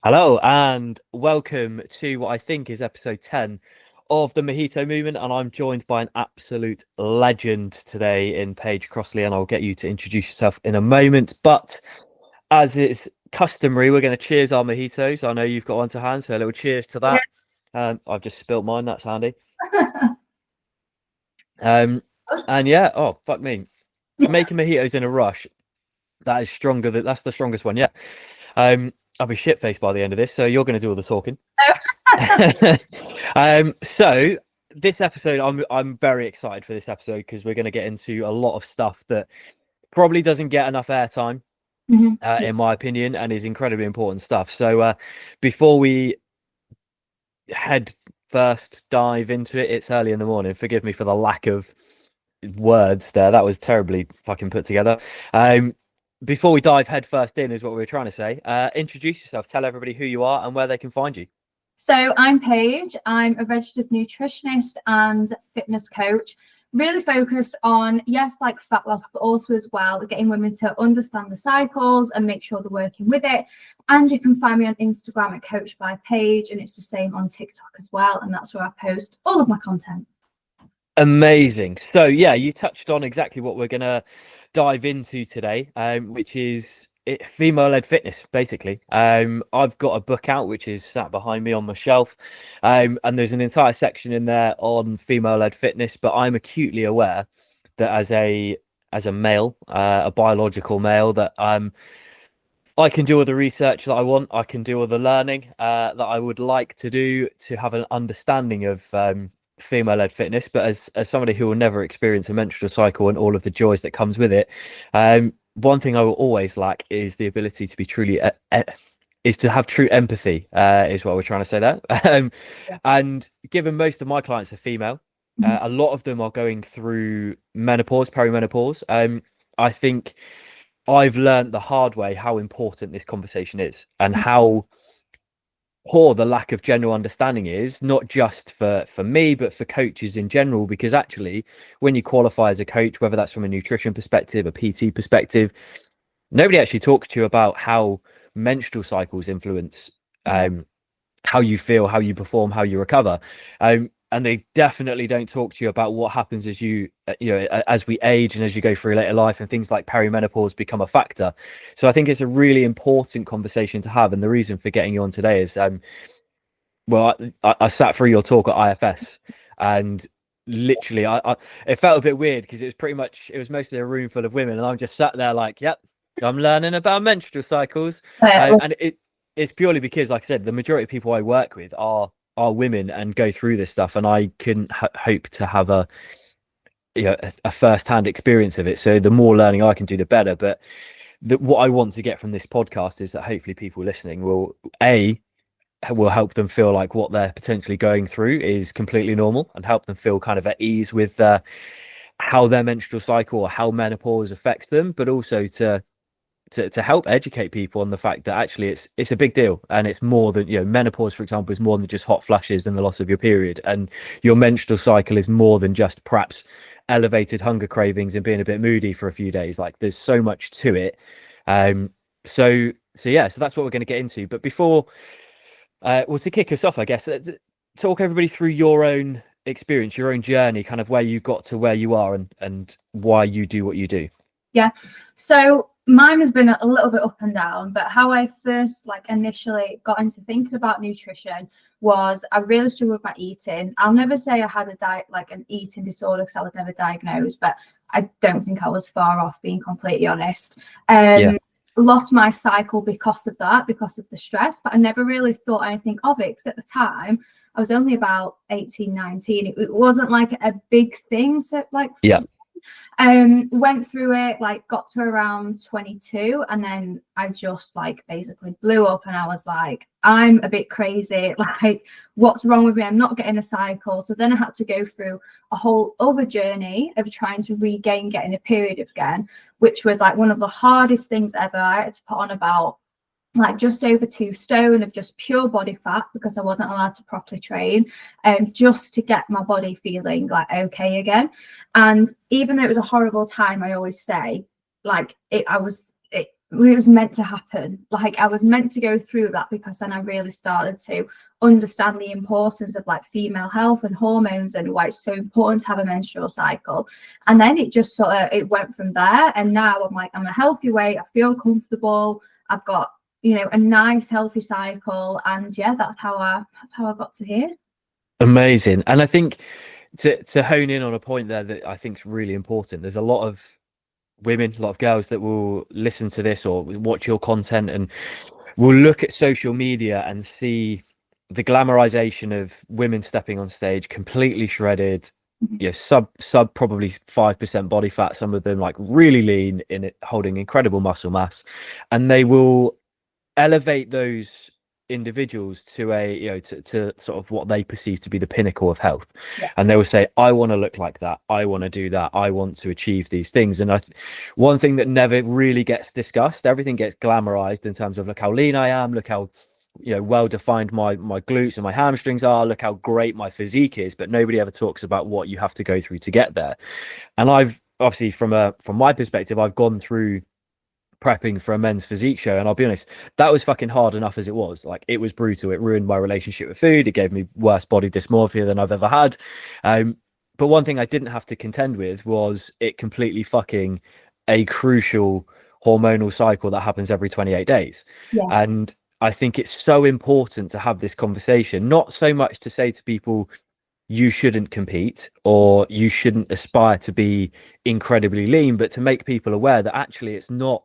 Hello and welcome to what I think is episode 10 of the Mojito Movement, and I'm joined by an absolute legend today in Paige Crossley, and I'll get you to introduce yourself in a moment. But as it's customary, we're going to cheers our mojitos. I know you've got one to hand, so a little cheers to that. I've just spilt mine, that's handy. And yeah, oh fuck me, making mojitos in a rush, that's the strongest one yet. I'll be shit faced by the end of this, so you're going to do all the talking. So this episode, I'm very excited for this episode because we're going to get into a lot of stuff that probably doesn't get enough airtime, in my opinion, and is incredibly important stuff. So before we dive into it, it's early in the morning. Forgive me for the lack of words there. That was terribly fucking put together. Before we dive head first in, is what we were trying to say. Introduce yourself. Tell everybody who you are and where they can find you. So I'm Paige. I'm a registered nutritionist and fitness coach, really focused on, yes, like fat loss, but also as well getting women to understand the cycles and make sure they're working with it. And you can find me on Instagram at Coach by Paige, and it's the same on TikTok as well. And that's where I post all of my content. Amazing. So yeah, you touched on exactly what we're going to dive into today, which is female-led fitness, basically. I've got a book out which is sat behind me on my shelf, and there's an entire section in there on female-led fitness. But I'm acutely aware that as a male, a biological male, that I can do all the research that I want. I can do all the learning that I would like to do to have an understanding of female-led fitness. But as somebody who will never experience a menstrual cycle and all of the joys that comes with it, one thing I will always lack is the ability to be truly is to have true empathy, is what we're trying to say there. And given most of my clients are female, a lot of them are going through menopause, perimenopause. I think I've learned the hard way how important this conversation is and how poor the lack of general understanding is, not just for me, but for coaches in general. Because actually, when you qualify as a coach, whether that's from a nutrition perspective, a PT perspective, nobody actually talks to you about how menstrual cycles influence how you feel, how you perform, how you recover. And they definitely don't talk to you about what happens as as we age and as you go through later life, and things like perimenopause become a factor. So I think it's a really important conversation to have. And the reason for getting you on today is, well, I sat through your talk at IFS, and literally it felt a bit weird because it was mostly a room full of women, and I'm just sat there like, yep, I'm learning about menstrual cycles. And it's purely because, like I said, the majority of people I work with are women and go through this stuff, and I couldn't hope to have a first-hand experience of it. So the more learning I can do, the better. But what I want to get from this podcast is that hopefully people listening will help them feel like what they're potentially going through is completely normal, and help them feel kind of at ease with how their menstrual cycle or how menopause affects them, but also to help educate people on the fact that actually it's a big deal, and it's more than, menopause, for example, is more than just hot flashes and the loss of your period, and your menstrual cycle is more than just perhaps elevated hunger cravings and being a bit moody for a few days. Like, there's so much to it. So that's what we're going to get into. But before, to kick us off, I guess, talk everybody through your own experience, your own journey, kind of where you got to where you are, and why you do what you do. Yeah, so mine has been a little bit up and down, but how I first initially got into thinking about nutrition was I really struggled with my eating. I'll never say I had an eating disorder because I was never diagnosed, but I don't think I was far off, being completely honest. Lost my cycle because of that, because of the stress, but I never really thought anything of it because at the time I was only about 18, 19. It wasn't like a big thing. So went through it, got to around 22, and then I just basically blew up, and I was like, I'm a bit crazy, what's wrong with me? I'm not getting a cycle. So then I had to go through a whole other journey of trying to regain getting a period again, which was one of the hardest things ever. I had to put on about just over 2 stone of just pure body fat because I wasn't allowed to properly train, just to get my body feeling okay again. And even though it was a horrible time, I always say it was meant to happen. Like I was meant to go through that, because then I really started to understand the importance of like female health and hormones and why it's so important to have a menstrual cycle. And then it just sort of, it went from there. And now I'm like, I'm a healthy weight, I feel comfortable, I've got, you know, a nice healthy cycle. And yeah, that's how I got to here. Amazing. And I think to hone in on a point there that I think is really important, there's a lot of women, a lot of girls that will listen to this or watch your content and will look at social media and see the glamorization of women stepping on stage completely shredded, you know, sub probably 5% body fat, some of them like really lean in it, holding incredible muscle mass, and they will elevate those individuals to a, you know, to sort of what they perceive to be the pinnacle of health. Yeah. And they will say, I want to look like that, I want to do that, I want to achieve these things. And one thing that never really gets discussed, everything gets glamorized in terms of, look how lean I am, look how, you know, well defined my glutes and my hamstrings are, look how great my physique is, but nobody ever talks about what you have to go through to get there. And I've obviously, from my perspective, I've gone through prepping for a men's physique show, and I'll be honest, that was fucking hard enough as it was. Like, it was brutal. It ruined my relationship with food. It gave me worse body dysmorphia than I've ever had. But one thing I didn't have to contend with was it completely fucking a crucial hormonal cycle that happens every 28 days. Yeah. And I think it's so important to have this conversation, not so much to say to people you shouldn't compete or you shouldn't aspire to be incredibly lean, but to make people aware that actually it's not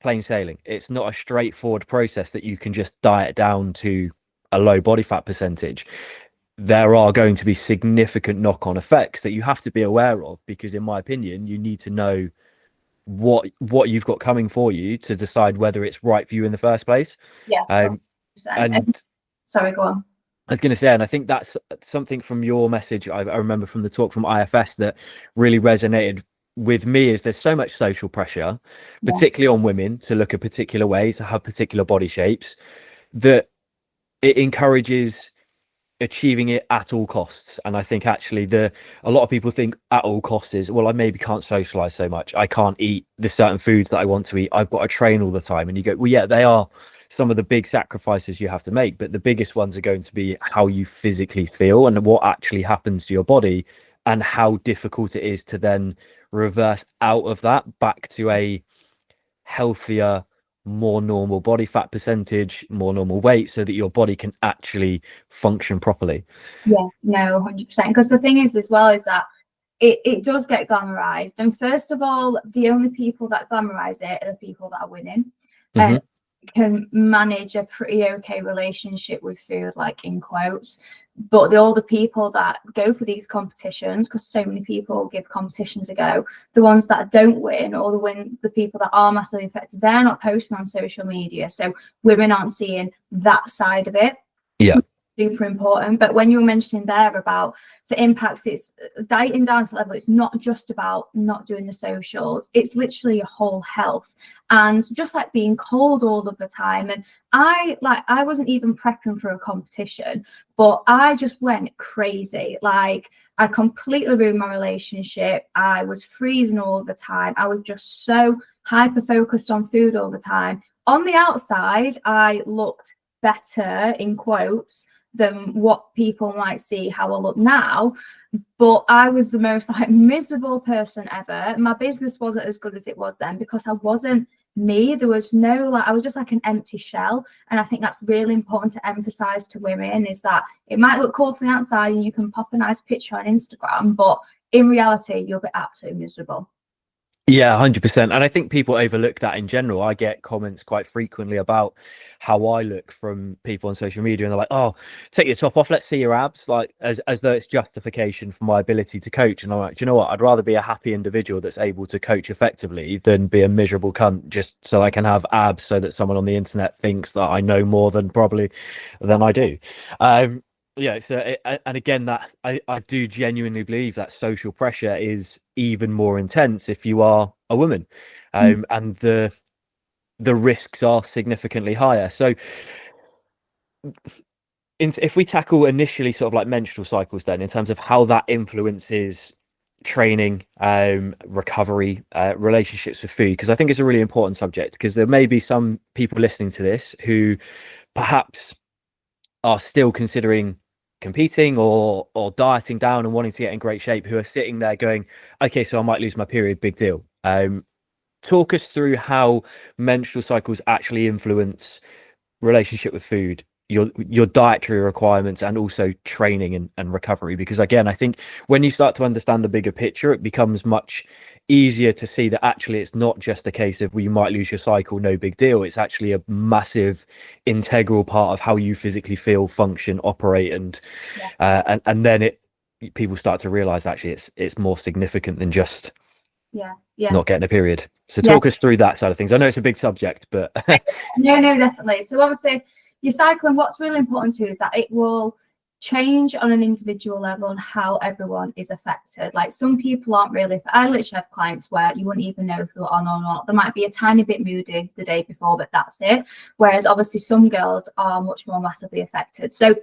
plain sailing. It's not a straightforward process that you can just diet down to a low body fat percentage. There are going to be significant knock-on effects that you have to be aware of, because in my opinion, you need to know what you've got coming for you to decide whether it's right for you in the first place. Yeah. And sorry, go on. I was going to say, and I think that's something from your message I remember from the talk from IFS that really resonated with me, is there's so much social pressure, particularly on women, to look a particular way, to have particular body shapes, that it encourages achieving it at all costs. And I think actually a lot of people think at all costs is, well, I maybe can't socialize so much, I can't eat the certain foods that I want to eat, I've got to train all the time. And you go, well, yeah, they are some of the big sacrifices you have to make, but the biggest ones are going to be how you physically feel and what actually happens to your body, and how difficult it is to then reverse out of that back to a healthier, more normal body fat percentage, more normal weight, so that your body can actually function properly. Yeah, no, 100%. Because the thing is as well is that it does get glamorized. And first of all, the only people that glamorize it are the people that are winning. And can manage a pretty okay relationship with food, like in quotes. But all the people that go for these competitions, because so many people give competitions a go, the ones that don't win, or the people that are massively affected, they're not posting on social media, so women aren't seeing that side of it. Yeah, super important. But when you were mentioning there about the impacts, it's dieting down to level, it's not just about not doing the socials, it's literally your whole health. And just like being cold all of the time, and I wasn't even prepping for a competition, but I just went crazy. Like, I completely ruined my relationship, I was freezing all the time, I was just so hyper focused on food all the time. On the outside, I looked better in quotes than what people might see how I look now, but I was the most like miserable person ever. My business wasn't as good as it was then, because I wasn't me. There was no, like, I was just like an empty shell. And I think that's really important to emphasize to women, is that it might look cool from the outside and you can pop a nice picture on Instagram, but in reality you'll be absolutely miserable. Yeah, 100%. And I think people overlook that in general. I get comments quite frequently about how I look from people on social media, and they're like, oh, take your top off, let's see your abs, like as though it's justification for my ability to coach. And I'm like, do you know what? I'd rather be a happy individual that's able to coach effectively than be a miserable cunt just so I can have abs, so that someone on the internet thinks that I know more than I do. Yeah, so and again, that I do genuinely believe that social pressure is even more intense if you are a woman, and the risks are significantly higher. So if we tackle initially sort of like menstrual cycles, then in terms of how that influences training, recovery, relationships with food, because I think it's a really important subject, because there may be some people listening to this who perhaps are still considering competing or dieting down and wanting to get in great shape, who are sitting there going, okay, so I might lose my period, big deal. Talk us through how menstrual cycles actually influence relationship with food, your dietary requirements, and also training and recovery, because again, I think when you start to understand the bigger picture, it becomes much easier to see that actually it's not just a case of, well, you might lose your cycle, no big deal. It's actually a massive integral part of how you physically feel, function, operate, and and then people start to realize actually it's more significant than just not getting a period. So talk us through that side of things. I know it's a big subject, but no, definitely. So obviously your cycle, and what's really important too is that it will change on an individual level on how everyone is affected. Like some people aren't really, I literally have clients where you wouldn't even know if they're on or not. They might be a tiny bit moody the day before, but that's it. Whereas obviously some girls are much more massively affected. So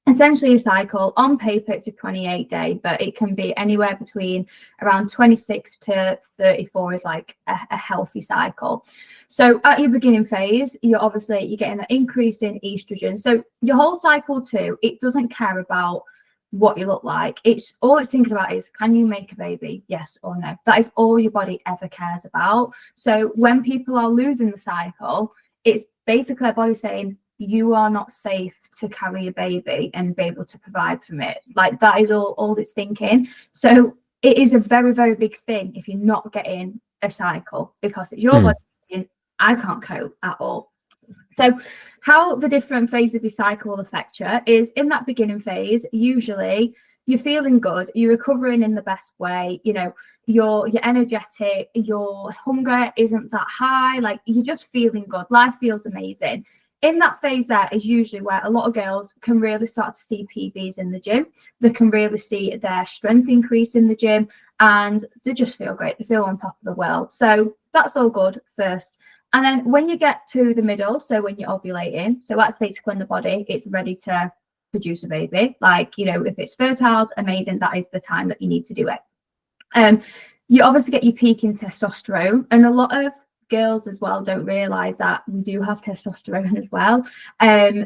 essentially a cycle on paper, it's a 28-day, but it can be anywhere between around 26 to 34 is like a healthy cycle. So at your beginning phase, you're getting an increase in estrogen. So your whole cycle too, it doesn't care about what you look like. It's thinking about is, can you make a baby? Yes or no. That is all your body ever cares about. So when people are losing the cycle, it's basically their body saying, you are not safe to carry a baby and be able to provide from it. Like that is all it's thinking. So it is a very, very big thing if you're not getting a cycle, because it's your body saying, I can't cope at all. So how the different phases of your cycle will affect you is in that beginning phase, usually you're feeling good, you're recovering in the best way, you know, you're energetic, your hunger isn't that high, like you're just feeling good, life feels amazing. In that phase, there is usually where a lot of girls can really start to see PBs in the gym. They can really see their strength increase in the gym, and they just feel great. They feel on top of the world. So that's all good first. And then when you get to the middle, so when you're ovulating, so that's basically when the body is ready to produce a baby. Like, you know, if it's fertile, amazing. That is the time that you need to do it. You obviously get your peak in testosterone, and a lot of girls as well don't realize that we do have testosterone as well.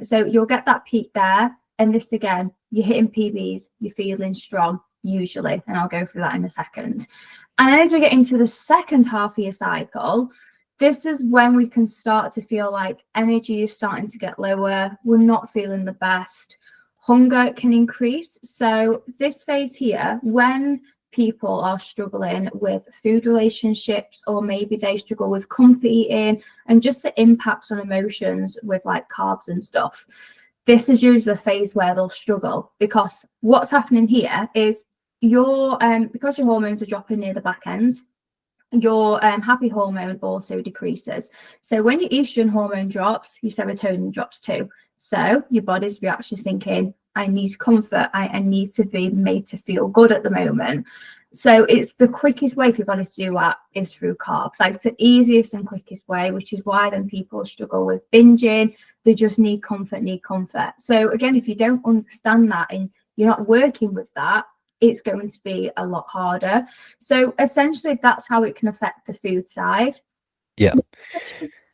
So you'll get that peak there, and this again, you're hitting PBs, you're feeling strong usually, and I'll go through that in a second. And then as we get into the second half of your cycle, this is when we can start to feel like energy is starting to get lower, we're not feeling the best, hunger can increase. So this phase here, when people are struggling with food relationships, or maybe they struggle with comfort eating and just the impacts on emotions with like carbs and stuff, this is usually the phase where they'll struggle, because what's happening here is because your hormones are dropping near the back end, your happy hormone also decreases. So when your estrogen hormone drops, your serotonin drops too. So your body's reaction is thinking, I need comfort. I need to be made to feel good at the moment. So it's the quickest way for your body to do that is through carbs, like the easiest and quickest way, which is why then people struggle with binging. They just need comfort. So again, if you don't understand that and you're not working with that, it's going to be a lot harder. So essentially that's how it can affect the food side. Yeah.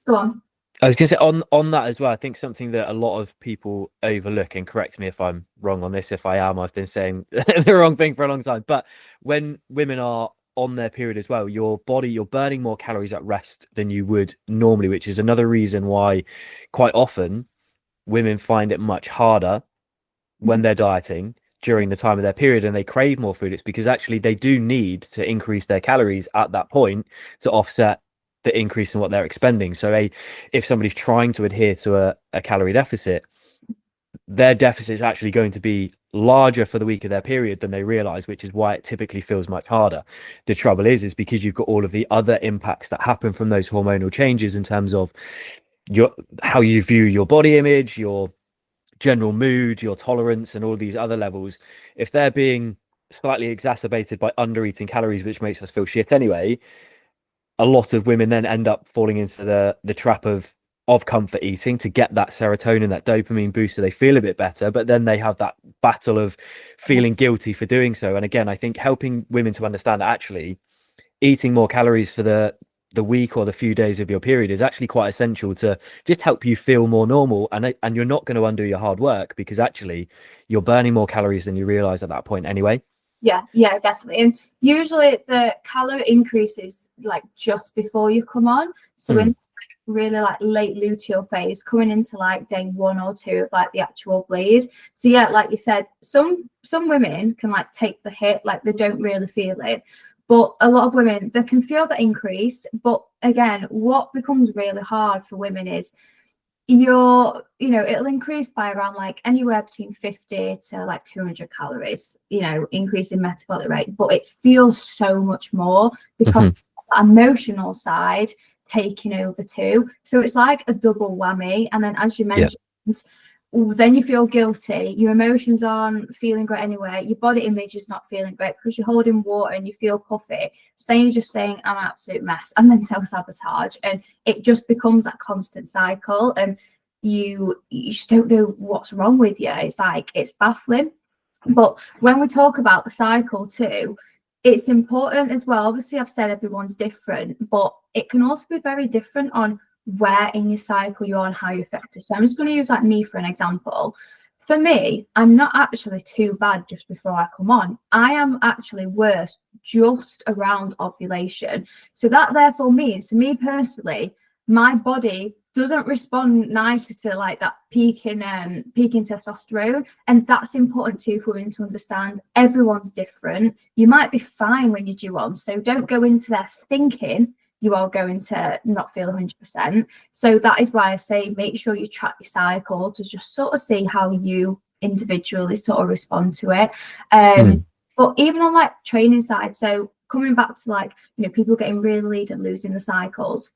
Go on. I was going to say on that as well, I think something that a lot of people overlook, and correct me if I'm wrong on this, if I am, I've been saying the wrong thing for a long time, but when women are on their period as well, you're burning more calories at rest than you would normally, which is another reason why quite often women find it much harder when they're dieting during the time of their period and they crave more food. It's because actually they do need to increase their calories at that point to offset the increase in what they're expending. So if somebody's trying to adhere to a calorie deficit, their deficit is actually going to be larger for the week of their period than they realize, which is why it typically feels much harder. The trouble is because you've got all of the other impacts that happen from those hormonal changes in terms of how you view your body image, your general mood, your tolerance, and all these other levels. If they're being slightly exacerbated by under eating calories, which makes us feel shit anyway, a lot of women then end up falling into the trap of comfort eating to get that serotonin, that dopamine boost, so they feel a bit better, but then they have that battle of feeling guilty for doing so. And again, I think helping women to understand that actually eating more calories for the week or the few days of your period is actually quite essential to just help you feel more normal, and you're not going to undo your hard work, because actually you're burning more calories than you realize at that point anyway. Yeah, definitely. And usually the calorie increases like just before you come on. So in really like late luteal phase, coming into like day 1 or 2 of like the actual bleed. So yeah, like you said, some women can like take the hit, like they don't really feel it. But a lot of women, they can feel the increase. But again, what becomes really hard for women is it'll increase by around like anywhere between 50 to like 200 calories, increase in metabolic rate, but it feels so much more because the emotional side taking over too. So it's like a double whammy. And then, as you mentioned, then you feel guilty, your emotions aren't feeling great anyway, your body image is not feeling great because you're holding water and you feel puffy, you're just saying I'm an absolute mess, and then self-sabotage, and it just becomes that constant cycle, and you just don't know what's wrong with you. It's like, it's baffling. But when we talk about the cycle too, it's important as well. Obviously, I've said everyone's different, but it can also be very different on where in your cycle you are and how you're affected. So I'm just going to use like me for an example. For me, I'm not actually too bad just before I come on. I am actually worse just around ovulation. So that therefore means, to me personally, my body doesn't respond nicely to like that peak in testosterone. And that's important too for women to understand. Everyone's different. You might be fine when you're due on, so don't go into there thinking you are going to not feel 100%. So that is why I say make sure you track your cycle to just sort of see how you individually sort of respond to it. But even on like training side, so coming back to like, people getting really lean and losing the cycles,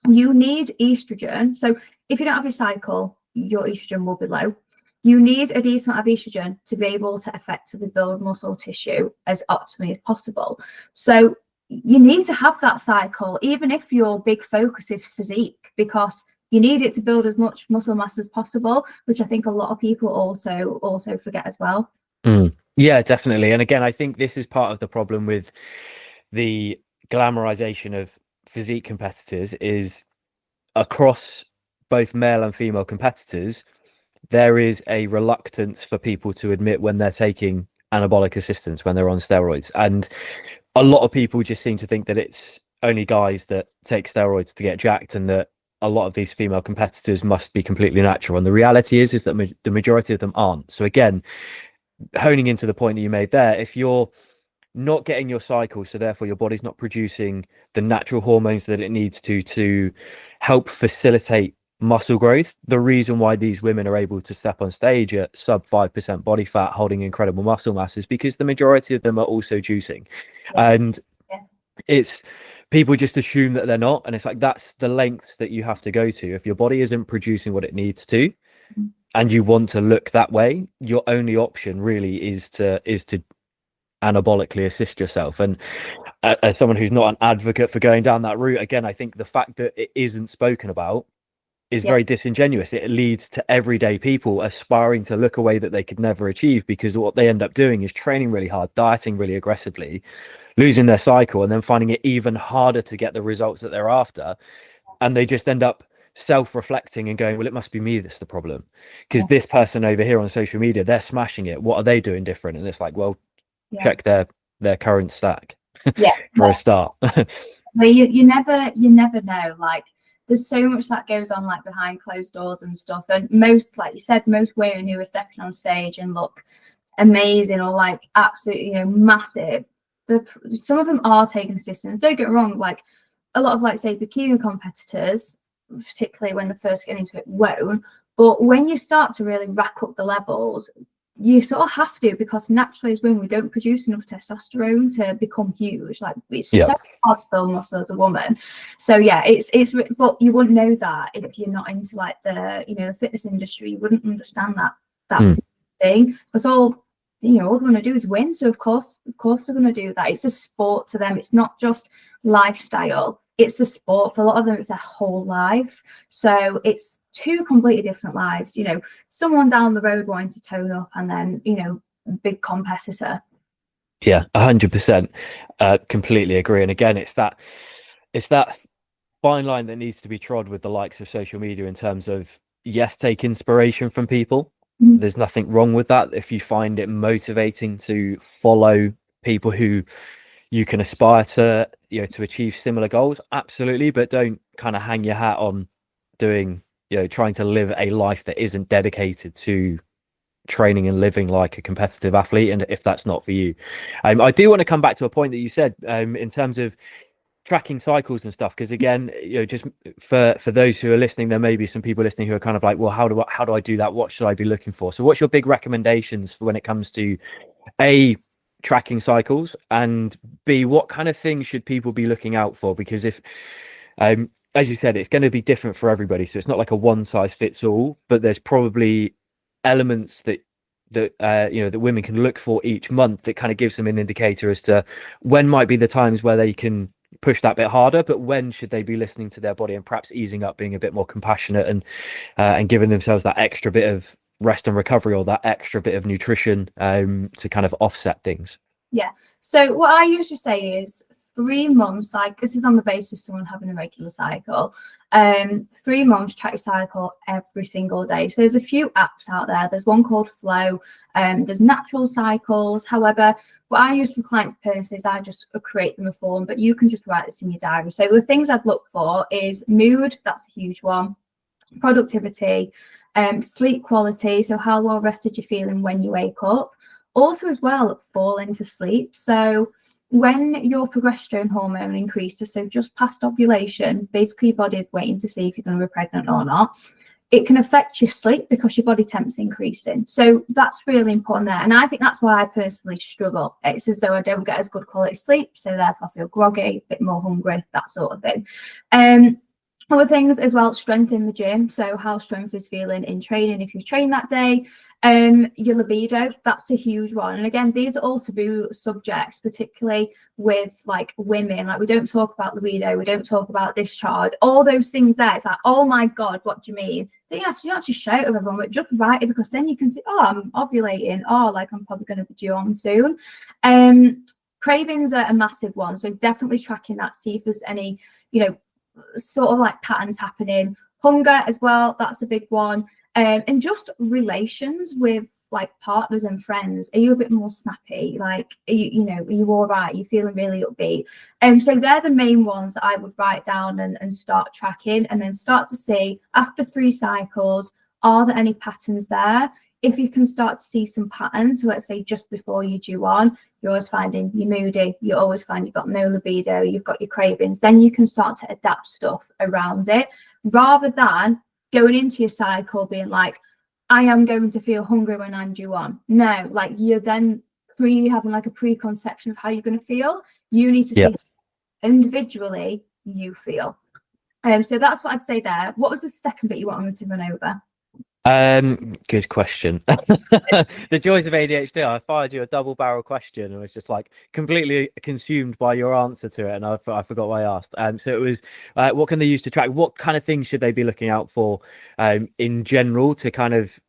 you need estrogen. So if you don't have your cycle, your estrogen will be low. You need a decent amount of estrogen to be able to effectively build muscle tissue as optimally as possible. So you need to have that cycle, even if your big focus is physique, because you need it to build as much muscle mass as possible, which I think a lot of people also forget as well. Yeah, definitely. And again, I think this is part of the problem with the glamorization of physique competitors, is across both male and female competitors, there is a reluctance for people to admit when they're taking anabolic assistance, when they're on steroids. And a lot of people just seem to think that it's only guys that take steroids to get jacked, and that a lot of these female competitors must be completely natural. And the reality is that the majority of them aren't. So again, honing into the point that you made there, if you're not getting your cycle, so therefore your body's not producing the natural hormones that it needs to help facilitate muscle growth, the reason why these women are able to step on stage at sub 5% body fat holding incredible muscle mass is because the majority of them are also juicing. And it's, people just assume that they're not, and it's like, that's the lengths that you have to go to. If your body isn't producing what it needs to and you want to look that way, your only option really is to anabolically assist yourself. And as someone who's not an advocate for going down that route, again, I think the fact that it isn't spoken about is very disingenuous. It leads to everyday people aspiring to look a way that they could never achieve, because what they end up doing is training really hard, dieting really aggressively, losing their cycle, and then finding it even harder to get the results that they're after. And they just end up self-reflecting and going, well, it must be me that's the problem, because this person over here on social media, they're smashing it. What are they doing different? And it's like, well, check their current stack for a start. Well, you never know. Like, there's so much that goes on like behind closed doors and stuff. And most, like you said, most women who are stepping on stage and look amazing or like absolutely, massive, some of them are taking assistance. Don't get me wrong, like a lot of like say bikini competitors, particularly when they first get into it, won't. But when you start to really rack up the levels, you sort of have to, because naturally as women we don't produce enough testosterone to become huge. Like, it's so hard to build muscle as a woman. So yeah, it's but you wouldn't know that if you're not into like the the fitness industry. You wouldn't understand that that's the thing, because all they want to do is win. So of course they're going to do that. It's a sport to them. It's not just lifestyle, it's a sport. For a lot of them it's their whole life. So it's two completely different lives, you know, someone down the road wanting to tone up and then, you know, big competitor. Yeah, 100%. Completely agree. And again, it's that fine line that needs to be trod with the likes of social media in terms of, yes, take inspiration from people. Mhm. There's nothing wrong with that. If you find it motivating to follow people who you can aspire to, you know, to achieve similar goals, absolutely. But don't kind of hang your hat on doing, you know, trying to live a life that isn't dedicated to training and living like a competitive athlete, and if that's not for you. I do want to come back to a point that you said in terms of tracking cycles and stuff, because again, you know, just for those who are listening, there may be some people listening who are kind of like, well, how do I do that? What should I be looking for? So what's your big recommendations for when it comes to A, tracking cycles, and B, what kind of things should people be looking out for? Because if as you said, it's going to be different for everybody, so it's not like a one size fits all, but there's probably elements that you know, that women can look for each month that kind of gives them an indicator as to when might be the times where they can push that bit harder, but when should they be listening to their body and perhaps easing up, being a bit more compassionate, and giving themselves that extra bit of rest and recovery, or that extra bit of nutrition to kind of offset things. Yeah. So what I usually say is 3 months, like this is on the basis of someone having a regular cycle. 3 months, track your cycle every single day. So there's a few apps out there. There's one called Flow. There's Natural Cycles. However, what I use for clients personally is I just create them a form, but you can just write this in your diary. So the things I'd look for is mood. That's a huge one. Productivity, sleep quality. So how well rested you're feeling when you wake up. Also, as well, fall into sleep. So when your progesterone hormone increases, so just past ovulation, basically your body is waiting to see if you're going to be pregnant or not. It can affect your sleep because your body temp's increasing. So that's really important there. And I think that's why I personally struggle. It's as though I don't get as good quality sleep, so therefore I feel groggy, a bit more hungry, that sort of thing. Other things as well, strength in the gym. So how strength is feeling in training, if you train that day. Your libido, that's a huge one. And again, these are all taboo subjects, particularly with like women. Like we don't talk about libido, we don't talk about discharge, all those things there. It's like, oh my God, what do you mean? Then you have to shout at everyone, but just write it, because then you can see, oh, I'm ovulating, oh, like I'm probably going to be due on soon. Cravings are a massive one. So definitely tracking that, see if there's any, you know, sort of like patterns happening. Hunger as well, that's a big one. And just relations with like partners and friends. Are you a bit more snappy? Like, are you all right? Are you feeling really upbeat? So they're the main ones that I would write down and start tracking, and then start to see after 3 cycles, are there any patterns there? If you can start to see some patterns, so let's say just before you due on, you're always finding you're moody, you always find you've got no libido, you've got your cravings, then you can start to adapt stuff around it, rather than going into your cycle being like, I am going to feel hungry when I'm due on. No, like you're then having like a preconception of how you're going to feel. You need to see individually you feel. So that's what I'd say there. What was the second bit you wanted me to run over? Good question. The joys of ADHD. I fired you a double barrel question and was just like completely consumed by your answer to it, and I forgot what I asked. So it was, what can they use to track? What kind of things should they be looking out for, in general, to kind of,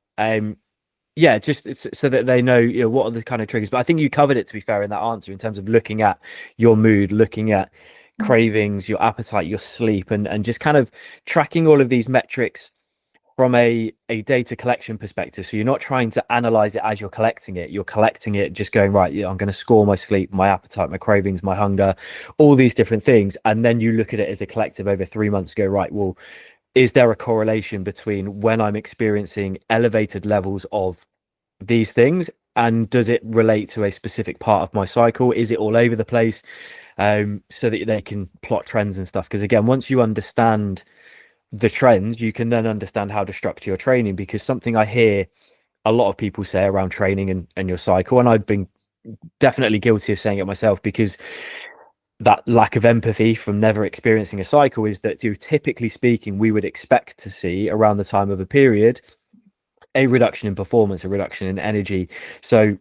just so that they know, you know, what are the kind of triggers. But I think you covered it, to be fair, in that answer, in terms of looking at your mood, looking at cravings, your appetite, your sleep, and just kind of tracking all of these metrics from a data collection perspective. So you're not trying to analyze it as you're collecting it, just going, right, yeah, I'm going to score my sleep, my appetite, my cravings, my hunger, all these different things. And then you look at it as a collective over 3 months, go, right, well, is there a correlation between when I'm experiencing elevated levels of these things, and does it relate to a specific part of my cycle? Is it all over the place? So that they can plot trends and stuff. Because again, once you understand the trends, you can then understand how to structure your training. Because something I hear a lot of people say around training and your cycle, and I've been definitely guilty of saying it myself, because that lack of empathy from never experiencing a cycle, is that, typically speaking, we would expect to see around the time of a period a reduction in performance, a reduction in energy. So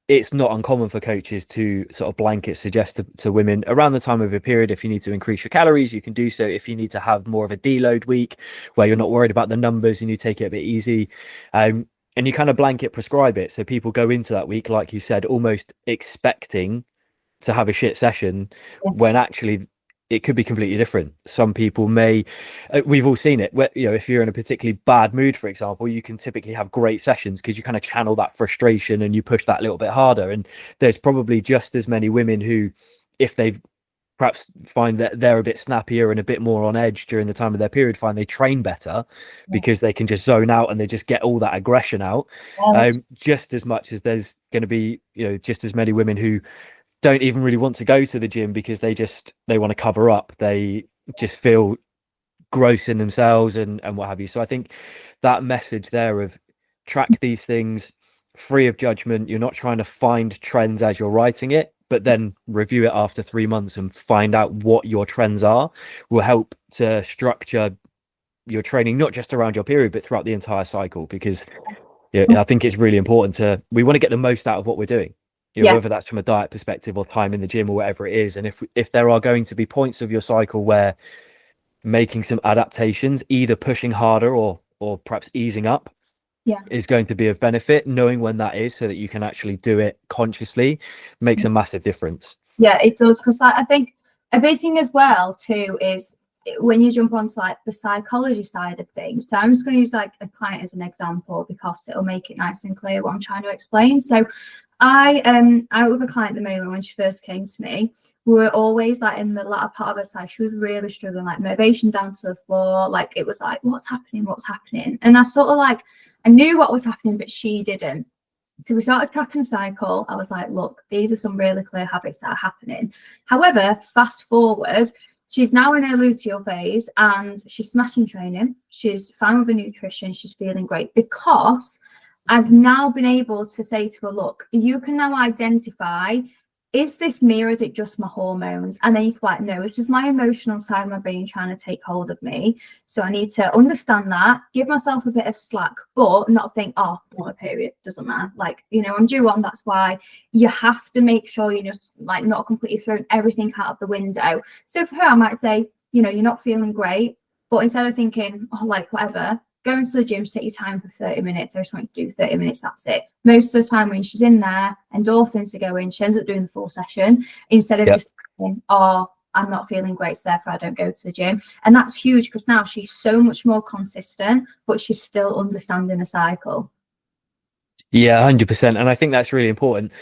it's not uncommon for coaches to sort of blanket suggest to women around the time of your period, if you need to increase your calories, you can do so. If you need to have more of a deload week where you're not worried about the numbers and you take it a bit easy, and you kind of blanket prescribe it. So people go into that week, like you said, almost expecting to have a shit session Yeah. when actually it could be completely different. Some people may, we've all seen it, where, you know, if you're in a particularly bad mood, for example, you can typically have great sessions because you kind of channel that frustration and you push that little bit harder. And there's probably just as many women who, if they perhaps find that they're a bit snappier and a bit more on edge during the time of their period, find they train better Yeah. because they can just zone out and they just get all that aggression out. Just as much as there's going to be, you know, just as many women who don't even really want to go to the gym because they want to cover up, they just feel gross in themselves and what have you. So I think that message there of track these things free of judgment, you're not trying to find trends as you're writing it, but then review it after 3 months and find out what your trends are, will help to structure your training not just around your period but throughout the entire cycle. Because yeah, I think it's really important we want to get the most out of what we're doing, you know, Yeah. whether that's from a diet perspective or time in the gym or whatever it is. And if there are going to be points of your cycle where making some adaptations, either pushing harder or perhaps easing up, Yeah. is going to be of benefit, knowing when that is so that you can actually do it consciously makes a massive difference. Yeah, it does. Because I think a big thing as well too is when you jump onto like the psychology side of things. So I'm just going to use like a client as an example because it'll make it nice and clear what I'm trying to explain. So I with a client at the moment. When she first came to me, we were always like in the latter part of her cycle, she was really struggling, like motivation down to the floor. Like it was like, what's happening? And I sort of like, I knew what was happening, but she didn't. So we started tracking a cycle. I was like, look, these are some really clear habits that are happening. However, fast forward, she's now in her luteal phase and she's smashing training. She's fine with her nutrition. She's feeling great because I've now been able to say to her, look, you can now identify, is this me or is it just my hormones? And then you can like, no, this is my emotional side of my brain trying to take hold of me. So I need to understand that, give myself a bit of slack, but not think, oh, what a period, doesn't matter. Like, you know, I'm due on. That's why you have to make sure you're just like not completely throwing everything out of the window. So for her, I might say, you know, you're not feeling great, but instead of thinking, oh, like whatever, go into the gym, set your time for 30 minutes. I just want to do 30 minutes, that's it. Most of the time when she's in there, endorphins are going, she ends up doing the full session instead of just thinking, oh, I'm not feeling great, so therefore I don't go to the gym. And that's huge because now she's so much more consistent, but she's still understanding the cycle. Yeah, 100%. And I think that's really important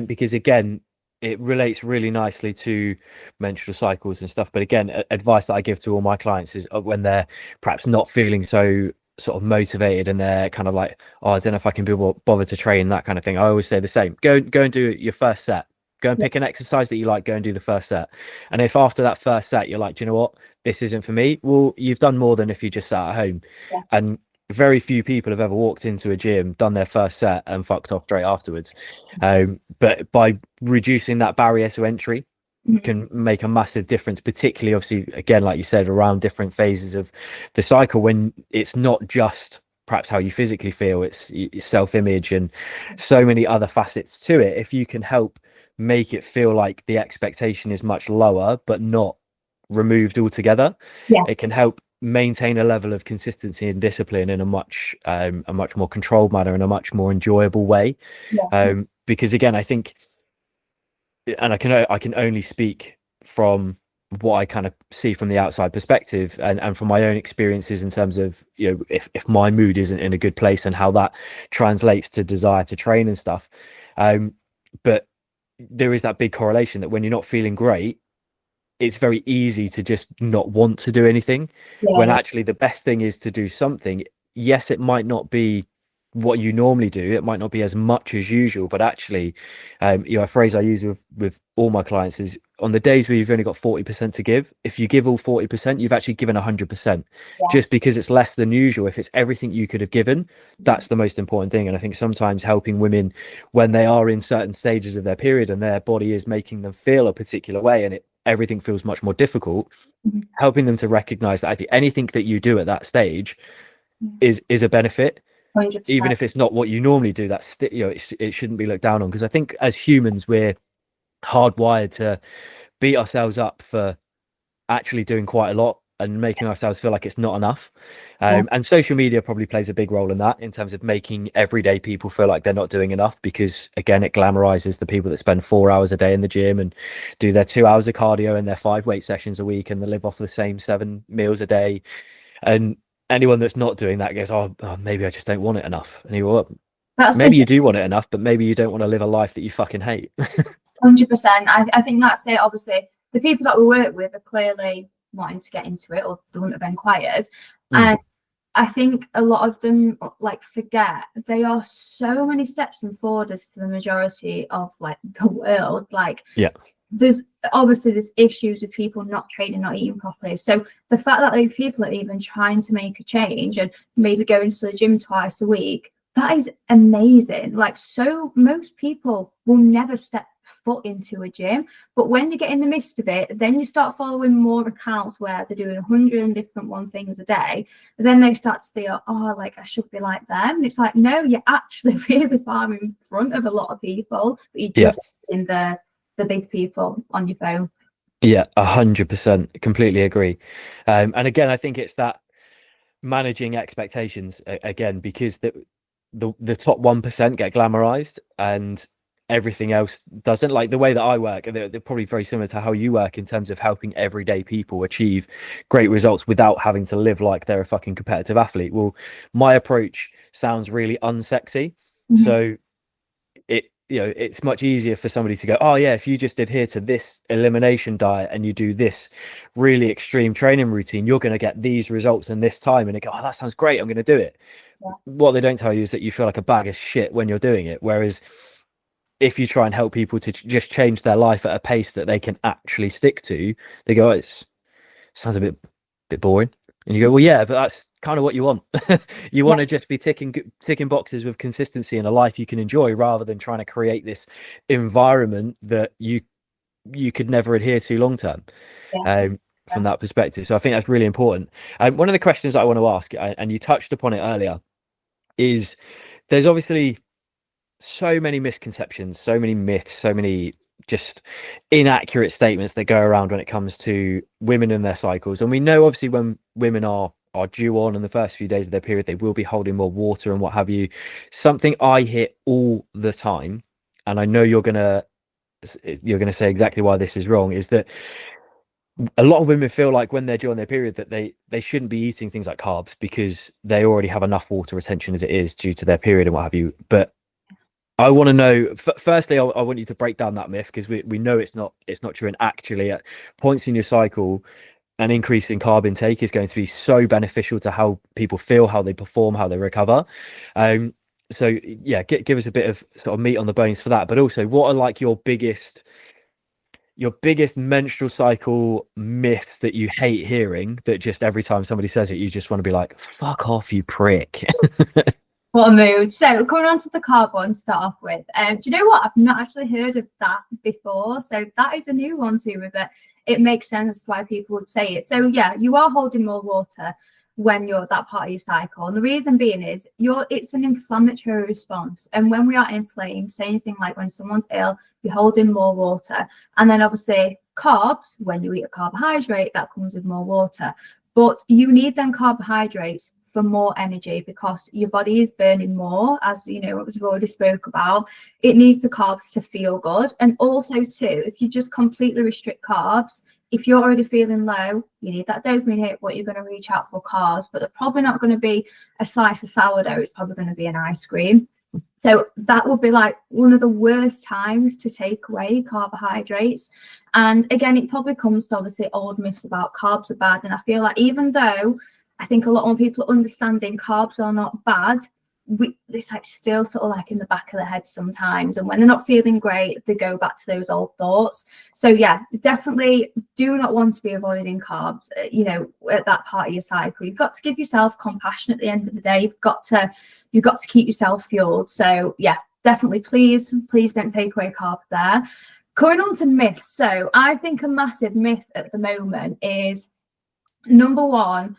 because, again, it relates really nicely to menstrual cycles and stuff. But again, advice that I give to all my clients is when they're perhaps not feeling so sort of motivated and they're kind of like, oh, I don't know if I can be bothered to train, that kind of thing. I always say the same. Go and do your first set. Go and pick an exercise that you like. Go and do the first set. And if after that first set you're like, do you know what, this isn't for me, well, you've done more than if you just sat at home. Yeah. And very few people have ever walked into a gym, done their first set and fucked off straight afterwards. But by reducing that barrier to entry can make a massive difference, particularly obviously, again, like you said, around different phases of the cycle, when it's not just perhaps how you physically feel, it's self-image and so many other facets to it. If you can help make it feel like the expectation is much lower but not removed altogether, it can help maintain a level of consistency and discipline in a much more controlled manner, in a much more enjoyable way. Because again, I think, and I can only speak from what I kind of see from the outside perspective and from my own experiences in terms of, you know, if my mood isn't in a good place and how that translates to desire to train and stuff. But there is that big correlation that when you're not feeling great, it's very easy to just not want to do anything, when actually the best thing is to do something. Yes, it might not be what you normally do, it might not be as much as usual, but actually, you know, a phrase I use with all my clients is, on the days where you've only got 40% to give, if you give all 40%, you've actually given 100%. Just because it's less than usual, if it's everything you could have given, that's the most important thing. And I think sometimes helping women when they are in certain stages of their period and their body is making them feel a particular way and everything feels much more difficult, helping them to recognize that actually anything that you do at that stage is a benefit. even 100%. if it's not what you normally do. That's it shouldn't be looked down on, because I think as humans we're hardwired to beat ourselves up for actually doing quite a lot and making ourselves feel like it's not enough. Yeah. And social media probably plays a big role in that, in terms of making everyday people feel like they're not doing enough, because again, it glamorizes the people that spend 4 hours a day in the gym and do their 2 hours of cardio and their 5 weight sessions a week, and they live off the same 7 meals a day. And anyone that's not doing that goes, oh, maybe I just don't want it enough. And you go, well, That's maybe such you do want it enough, but maybe you don't want to live a life that you fucking hate. 100%. I think that's it. Obviously, the people that we work with are clearly wanting to get into it, or they wouldn't have inquired. And I think a lot of them like forget they are so many steps and forwarders to the majority of like the world. Like, Yeah. There's issues with people not training, not eating properly. So the fact that these people are even trying to make a change and maybe going to the gym twice a week, that is amazing. Like, so most people will never step foot into a gym, but when you get in the midst of it, then you start following more accounts where they're doing 100 different things a day. Then they start to feel, oh, like I should be like them. And it's like, no, you're actually really far in front of a lot of people, but you're just in the big people on your phone. Yeah, 100%, completely agree. And again, I think it's that managing expectations again, because the top 1% get glamorized and everything else doesn't. Like the way that I work, and they're probably very similar to how you work, in terms of helping everyday people achieve great results without having to live like they're a fucking competitive athlete. Well, my approach sounds really unsexy. So it's much easier for somebody to go, oh yeah, if you just adhere to this elimination diet and you do this really extreme training routine, you're going to get these results in this time. And they go, oh, that sounds great, I'm going to do it. Yeah. What they don't tell you is that you feel like a bag of shit when you're doing it. Whereas if you try and help people to just change their life at a pace that they can actually stick to, they go, oh, it sounds a bit boring. And you go, well, yeah, but that's kind of what you want. You want to just be ticking boxes with consistency in a life you can enjoy, rather than trying to create this environment that you could never adhere to long term. From that perspective. So I think that's really important. One of the questions that I want to ask, and you touched upon it earlier, is there's obviously so many misconceptions, so many myths, so many just inaccurate statements that go around when it comes to women and their cycles. And we know obviously when women are due on in the first few days of their period, they will be holding more water and what have you. Something I hear all the time, and I know you're gonna say exactly why this is wrong, is that a lot of women feel like when they're due on their period that they shouldn't be eating things like carbs, because they already have enough water retention as it is due to their period and what have you. But I want to know, firstly, I want you to break down that myth, because we know it's not true. And actually, at points in your cycle, an increase in carb intake is going to be so beneficial to how people feel, how they perform, how they recover. So yeah, give us a bit of sort of meat on the bones for that. But also, what are like your biggest menstrual cycle myths that you hate hearing, that just every time somebody says it, you just want to be like, fuck off, you prick? What a mood. So coming on to the carb one to start off with, do you know what? I've not actually heard of that before. So that is a new one to me, but it makes sense why people would say it. So yeah, you are holding more water when you're at that part of your cycle. And the reason being is it's an inflammatory response. And when we are inflamed, same thing like when someone's ill, you're holding more water. And then obviously carbs, when you eat a carbohydrate, that comes with more water. But you need them carbohydrates for more energy, because your body is burning more, as you know, what we've already spoke about. It needs the carbs to feel good. And also too, if you just completely restrict carbs, if you're already feeling low, you need that dopamine hit, what you're going to reach out for carbs, but they're probably not going to be a slice of sourdough, it's probably going to be an ice cream. So that would be like one of the worst times to take away carbohydrates. And again, it probably comes to obviously old myths about carbs are bad. And I feel like even though I think a lot more people are understanding carbs are not bad, it's like still sort of like in the back of the head sometimes. And when they're not feeling great, they go back to those old thoughts. So yeah, definitely do not want to be avoiding carbs, at that part of your cycle. You've got to give yourself compassion at the end of the day. You've got to keep yourself fueled. So yeah, definitely please don't take away carbs there. Going on to myths. So I think a massive myth at the moment is, number one,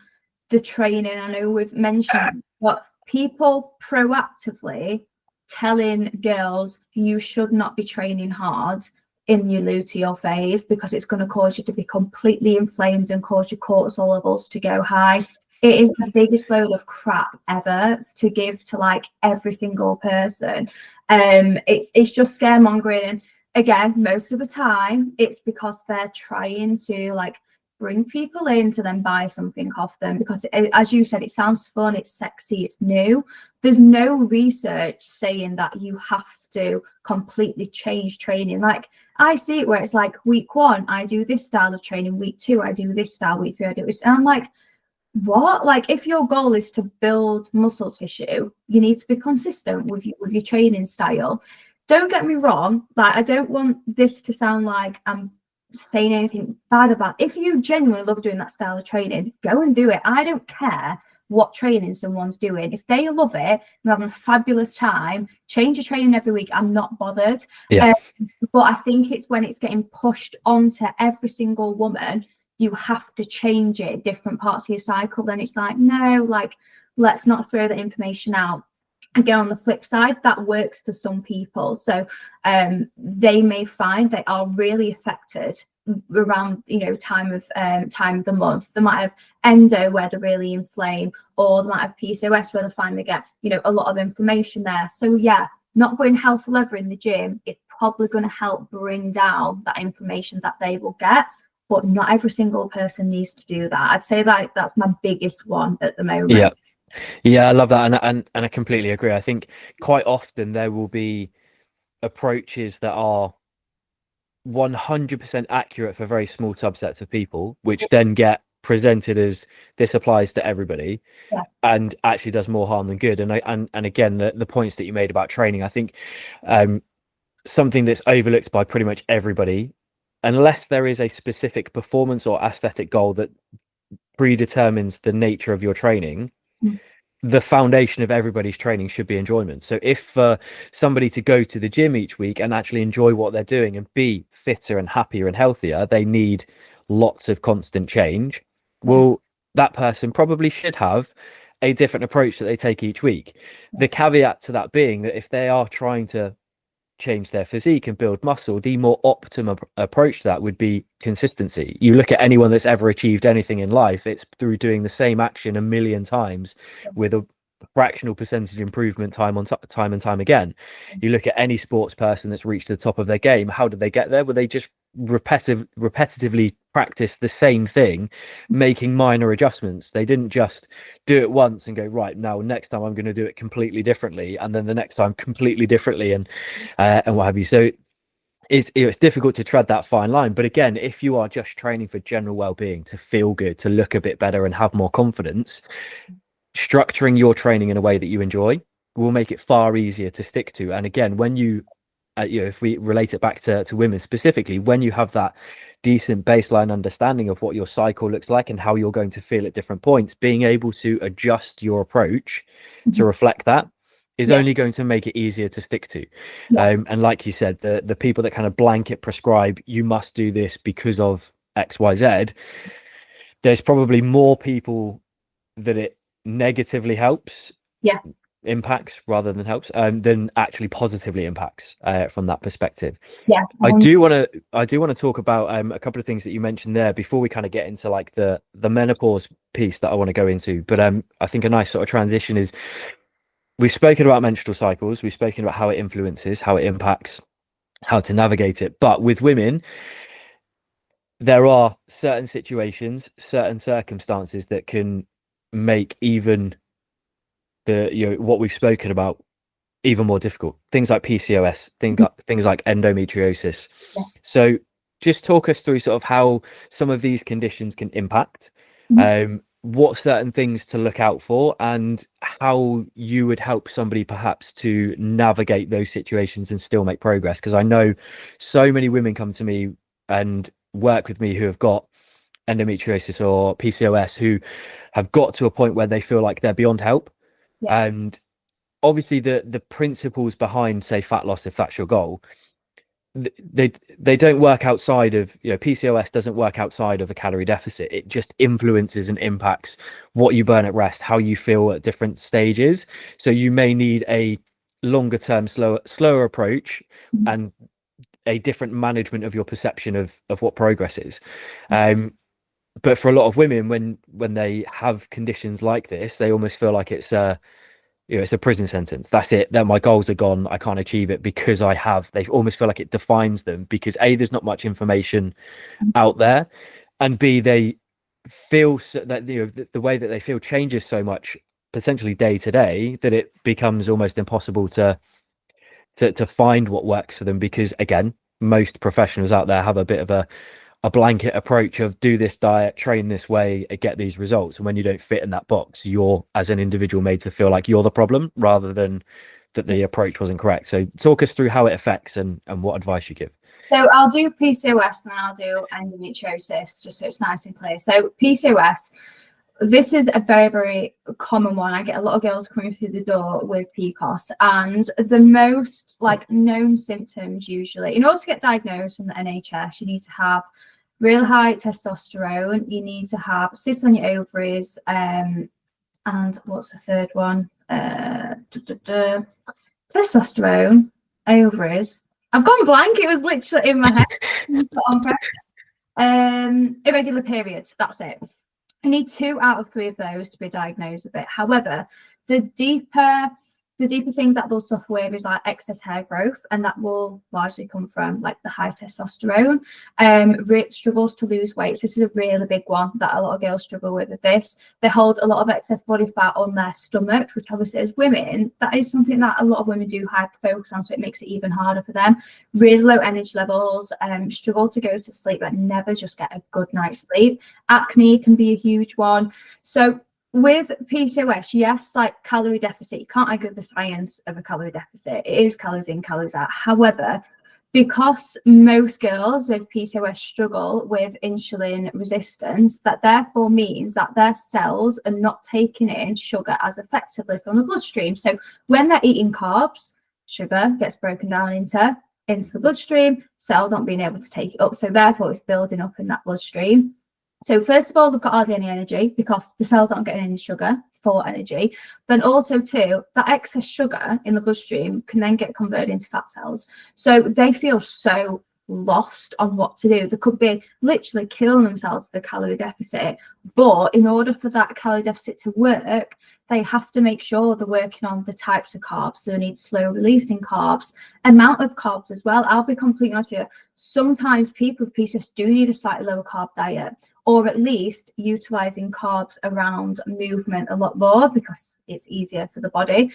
the training. I know we've mentioned, but people proactively telling girls you should not be training hard in your luteal phase because it's going to cause you to be completely inflamed and cause your cortisol levels to go high. It is the biggest load of crap ever to give to like every single person. It's just scaremongering. And again, most of the time it's because they're trying to like bring people in to then buy something off them because as you said, it sounds fun, it's sexy, it's new. There's no research saying that you have to completely change training. Like I see it where it's like week 1 I do this style of training, week 2 I do this style, week 3 I do this, and I'm like, what? Like if your goal is to build muscle tissue, you need to be consistent with your training style. Don't get me wrong, like I don't want this to sound like I'm saying anything bad about. If you genuinely love doing that style of training, go and do it. I don't care what training someone's doing. If they love it, you're having a fabulous time, change your training every week, I'm not bothered. Yeah. But I think it's when it's getting pushed onto every single woman, you have to change it different parts of your cycle, then it's like, no, like let's not throw the information out. Again, on the flip side, that works for some people. So they may find they are really affected around, you know, time of the month. They might have endo where they're really inflamed, or they might have PCOS where they find they get, you know, a lot of inflammation there. So yeah, not going hell for leather in the gym is probably going to help bring down that inflammation that they will get. But not every single person needs to do that. I'd say like that's my biggest one at the moment. Yeah. Yeah, I love that, and I completely agree. I think quite often there will be approaches that are 100% accurate for very small subsets of people, which then get presented as this applies to everybody, Yeah. and actually does more harm than good. And again, the points that you made about training, I think something that's overlooked by pretty much everybody, unless there is a specific performance or aesthetic goal that predetermines the nature of your training. The foundation of everybody's training should be enjoyment. So if somebody to go to the gym each week and actually enjoy what they're doing and be fitter and happier and healthier, they need lots of constant change. Well, that person probably should have a different approach that they take each week. The caveat to that being that if they are trying to change their physique and build muscle, the more optimum approach to that would be consistency. You look at anyone that's ever achieved anything in life, it's through doing the same action a million times with a fractional percentage improvement time and time again. You look at any sports person that's reached the top of their game, how did they get there? Well, they just repetitively practice the same thing, making minor adjustments. They didn't just do it once and go, right, now next time I'm going to do it completely differently, and then the next time completely differently, and what have you. So it's difficult to tread that fine line. But again, if you are just training for general well-being, to feel good, to look a bit better and have more confidence, structuring your training in a way that you enjoy will make it far easier to stick to. And again, when you if we relate it back to women specifically, when you have that decent baseline understanding of what your cycle looks like and how you're going to feel at different points, being able to adjust your approach to reflect that is only going to make it easier to stick to. And like you said, the people that kind of blanket prescribe you must do this because of XYZ, there's probably more people that it negatively helps, impacts rather than helps, than actually positively impacts from that perspective. I do want to talk about a couple of things that you mentioned there before we kind of get into like the menopause piece that I want to go into. But I think a nice sort of transition is, we've spoken about menstrual cycles, we've spoken about how it influences, how it impacts, how to navigate it. But with women, there are certain situations, certain circumstances that can make even what we've spoken about even more difficult. Things like PCOS, things like endometriosis. So just talk us through sort of how some of these conditions can impact, what certain things to look out for, and how you would help somebody perhaps to navigate those situations and still make progress. Because I know so many women come to me and work with me who have got endometriosis or PCOS, who have got to a point where they feel like they're beyond help. And obviously the principles behind, say, fat loss, if that's your goal, they don't work outside of, you know, PCOS doesn't work outside of a calorie deficit. It just influences and impacts what you burn at rest, how you feel at different stages. So you may need a longer term, slower approach and a different management of your perception of what progress is. But for a lot of women, when they have conditions like this, they almost feel like it's you know, it's a prison sentence. That's it. Then my goals are gone. I can't achieve it because they almost feel like it defines them, because A, there's not much information out there, and B, they feel that, you know, the way that they feel changes so much, potentially day to day, that it becomes almost impossible to find what works for them, because again, most professionals out there have a bit of a blanket approach of do this diet, train this way, and get these results. And when you don't fit in that box, you're, as an individual, made to feel like you're the problem rather than that the approach wasn't correct. So talk us through how it affects and what advice you give. So I'll do PCOS and then I'll do endometriosis, just so it's nice and clear. So PCOS, this is a very, very common one. I get a lot of girls coming through the door with PCOS, and the most like known symptoms usually, in order to get diagnosed from the NHS, you need to have real high testosterone, you need to have cysts on your ovaries, and what's the third one? Testosterone, ovaries. I've gone blank. It was literally in my head. Irregular periods. That's it. You need 2 out of 3 of those to be diagnosed with it. However, the deeper things that they'll suffer with is like excess hair growth, and that will largely come from like the high testosterone. Struggles to lose weight. So this is a really big one that a lot of girls struggle with this. They hold a lot of excess body fat on their stomach, which obviously as women, that is something that a lot of women do hyper focus on, so it makes it even harder for them. Really low energy levels, struggle to go to sleep, but never just get a good night's sleep. Acne can be a huge one. So with PCOS, yes, like calorie deficit, you can't argue with the science of a calorie deficit. It is calories in, calories out. However, because most girls with PCOS struggle with insulin resistance, that therefore means that their cells are not taking in sugar as effectively from the bloodstream. So when they're eating carbs, sugar gets broken down into the bloodstream, cells aren't being able to take it up. So therefore it's building up in that bloodstream. So first of all, they've got hardly any energy because the cells aren't getting any sugar for energy. Then also too, that excess sugar in the bloodstream can then get converted into fat cells. So they feel so lost on what to do. They could be literally killing themselves with a calorie deficit. But in order for that calorie deficit to work, they have to make sure they're working on the types of carbs. So they need slow releasing carbs, amount of carbs as well. I'll be completely honest with you. Sometimes people with PCOS do need a slightly lower carb diet, or at least utilizing carbs around movement a lot more because it's easier for the body.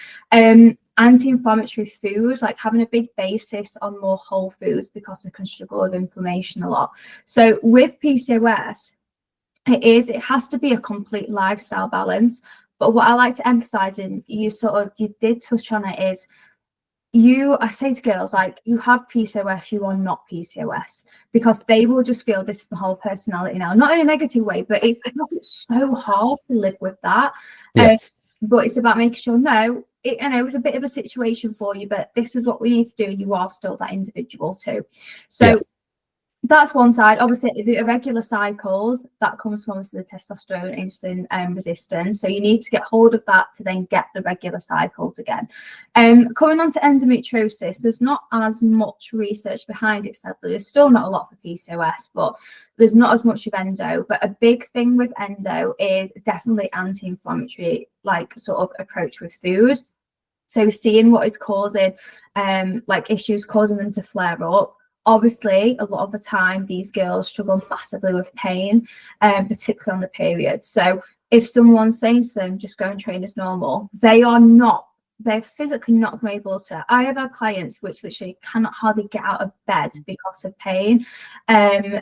Anti-inflammatory foods, like having a big basis on more whole foods because they can struggle with inflammation a lot. So with PCOS, it has to be a complete lifestyle balance. But what I like to emphasize, and you did touch on it, is I say to girls, like, you have PCOS, you are not PCOS, because they will just feel this is the whole personality now, not in a negative way, but it's because it's so hard to live with that. Yeah. But it's about making sure, no, it was a bit of a situation for you, but this is what we need to do. You are still that individual too. So that's one side. Obviously, the irregular cycles, that comes from obviously the testosterone, insulin resistance. So you need to get hold of that to then get the regular cycles again. Coming on to endometriosis, there's not as much research behind it, sadly. There's still not a lot for PCOS, but there's not as much of endo. But a big thing with endo is definitely anti-inflammatory, like sort of approach with food. So seeing what is causing like issues causing them to flare up. Obviously, a lot of the time, these girls struggle massively with pain, particularly on the period. So if someone's saying to them, just go and train as normal, they're physically not going to be able to. I have had clients which literally cannot hardly get out of bed because of pain.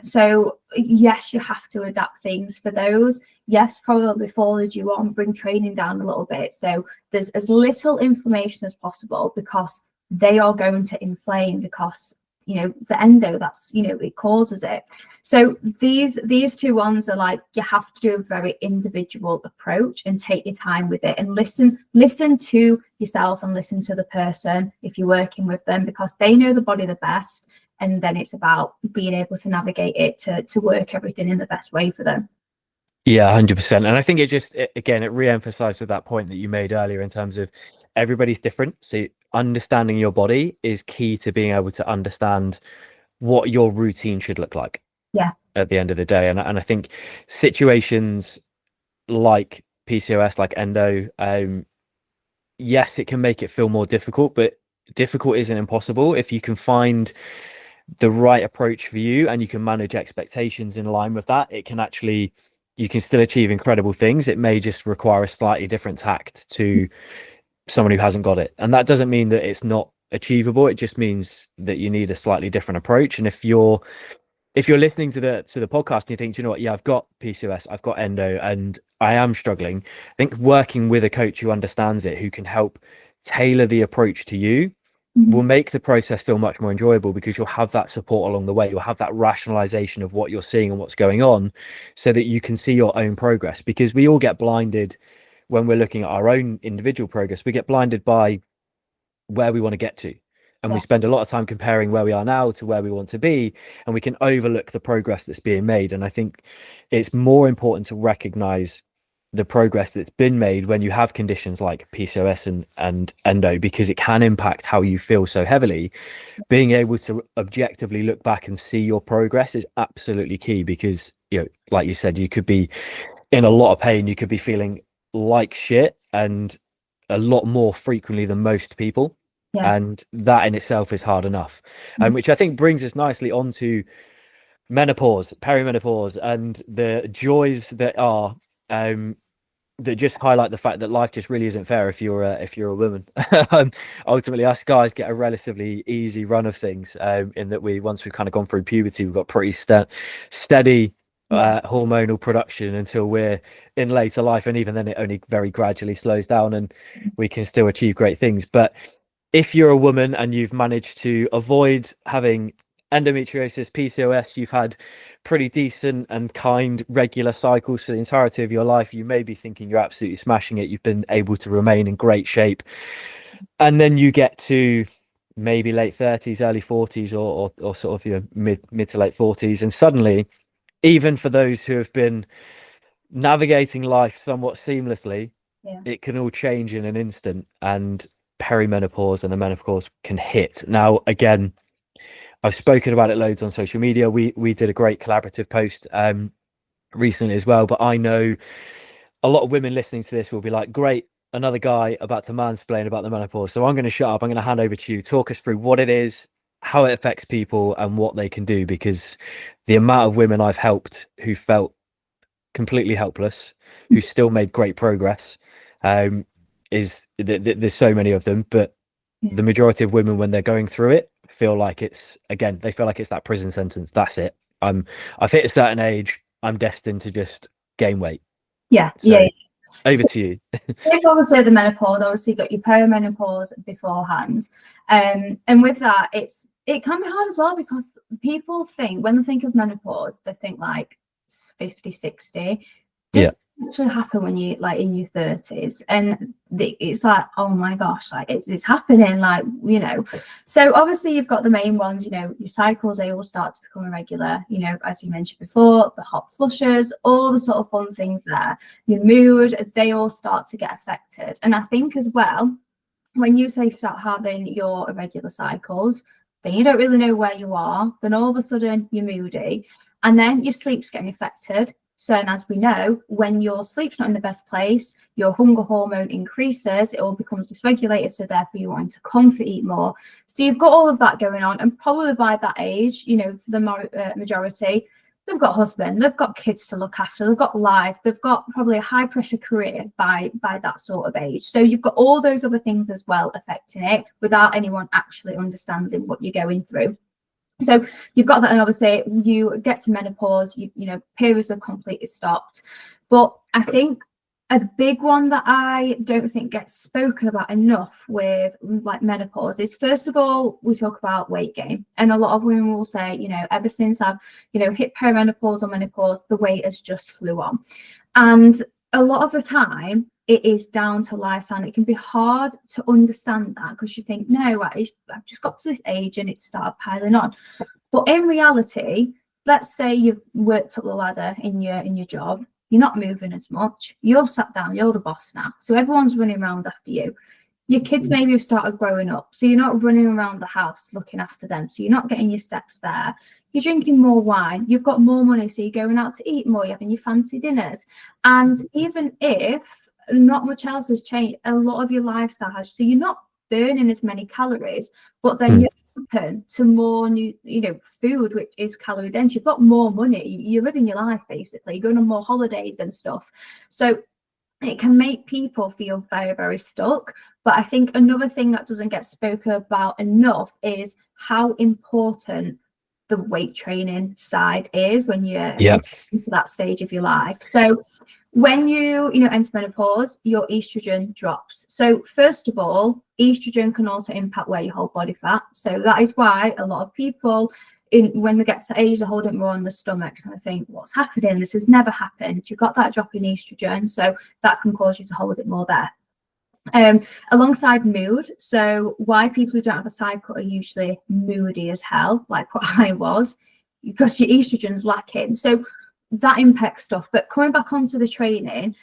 So yes, you have to adapt things for those. Yes, probably forward you on, bring training down a little bit. So there's as little inflammation as possible, because they are going to inflame, because the endo, that's it causes it. So these two ones are like, you have to do a very individual approach and take your time with it, and listen to yourself and listen to the person if you're working with them, because they know the body the best. and then it's about being able to navigate it to work everything in the best way for them. Yeah, 100%. And I think again, it re-emphasizes that point that you made earlier in terms of everybody's different. So understanding your body is key to being able to understand what your routine should look like. Yeah. At the end of the day. And I think situations like PCOS, like endo, yes, it can make it feel more difficult, but difficult isn't impossible. If you can find the right approach for you and you can manage expectations in line with that, you can still achieve incredible things. It may just require a slightly different tact to someone who hasn't got it. And that doesn't mean that it's not achievable. It just means that you need a slightly different approach. And if you're listening to the podcast and you think, you know what, yeah, I've got PCOS, I've got endo, and I am struggling, I think working with a coach who understands it, who can help tailor the approach to you, will make the process feel much more enjoyable, because you'll have that support along the way. You'll have that rationalization of what you're seeing and what's going on, so that you can see your own progress. Because we all get blinded when we're looking at our own individual progress. We get blinded by where we want to get to. And we spend a lot of time comparing where we are now to where we want to be, and we can overlook the progress that's being made. And I think it's more important to recognize the progress that's been made when you have conditions like PCOS and endo, because it can impact how you feel so heavily. Being able to objectively look back and see your progress is absolutely key, because, you know, like you said, you could be in a lot of pain, you could be feeling like shit, and a lot more frequently than most people. And that in itself is hard enough. Which I think brings us nicely onto menopause, perimenopause, and the joys that are that just highlight the fact that life just really isn't fair if you're a woman. Ultimately, us guys get a relatively easy run of things, in that once we've kind of gone through puberty, we've got pretty steady hormonal production until we're in later life, and even then it only very gradually slows down, and we can still achieve great things. But if you're a woman and you've managed to avoid having endometriosis, PCOS, you've had pretty decent and kind regular cycles for the entirety of your life, you may be thinking you're absolutely smashing it. You've been able to remain in great shape. And then you get to maybe late 30s, early 40s, or sort of your mid to late 40s. And suddenly, even for those who have been navigating life somewhat seamlessly, it can all change in an instant. And perimenopause and the menopause can hit. Now, again, I've spoken about it loads on social media. We did a great collaborative post recently as well, but I know a lot of women listening to this will be like, great, another guy about to mansplain about the menopause. So I'm going to shut up. I'm going to hand over to you. Talk us through what it is, how it affects people, and what they can do, because the amount of women I've helped who felt completely helpless, who still made great progress, is there's so many of them, but the majority of women, when they're going through it, feel like they feel like it's that prison sentence. That's it. I've hit a certain age. I'm destined to just gain weight. Over to you. If obviously the menopause, obviously you got your perimenopause beforehand, and with that, it can be hard as well, because people think, when they think of menopause, they think like 50, 60. This actually happen when you like in your 30s, and it's like, oh my gosh, like it's happening, like, you know. So obviously you've got the main ones, you know, your cycles, they all start to become irregular, you know, as you mentioned before, the hot flushes, all the sort of fun things there, your mood, they all start to get affected. And I think as well, when you start having your irregular cycles, then you don't really know where you are, then all of a sudden you're moody, and then your sleep's getting affected. So, and as we know, when your sleep's not in the best place, your hunger hormone increases, it all becomes dysregulated, so therefore you want to comfort eat more. So you've got all of that going on, and probably by that age, you know, for the majority, they've got a husband, they've got kids to look after, they've got life, they've got probably a high pressure career by that sort of age. So you've got all those other things as well affecting it, without anyone actually understanding what you're going through. So you've got that, and obviously you get to menopause, you know, periods have completely stopped. But I think a big one that I don't think gets spoken about enough with like menopause is, first of all, we talk about weight gain, and a lot of women will say, you know, ever since I've, you know, hit perimenopause or menopause, the weight has just flew on. And a lot of the time it is down to lifestyle. It can be hard to understand that because you think, no, I've just got to this age and it started piling on. But in reality, let's say you've worked up the ladder in your job, you're not moving as much, you're sat down, you're the boss now, so everyone's running around after you. Your kids maybe have started growing up, so you're not running around the house looking after them, so you're not getting your steps there. You're drinking more wine, you've got more money, so you're going out to eat more, you're having your fancy dinners. And even if not much else has changed, a lot of your lifestyle has, so you're not burning as many calories, but then you're open to more new, food, which is calorie dense. You've got more money, you're living your life basically, you're going on more holidays and stuff. So it can make people feel very, very stuck. But I think another thing that doesn't get spoken about enough is how important the weight training side is when you're into that stage of your life. So when you enter menopause, your estrogen drops. So first of all, estrogen can also impact where you hold body fat. So that is why a lot of people, when they get to age, they hold it more on the stomach. And I think, what's happening? This has never happened. You've got that drop in estrogen, so that can cause you to hold it more there. Alongside mood, so why people who don't have a cycle are usually moody as hell, like what I was, because your estrogen's lacking. So that impacts stuff. But coming back onto the training,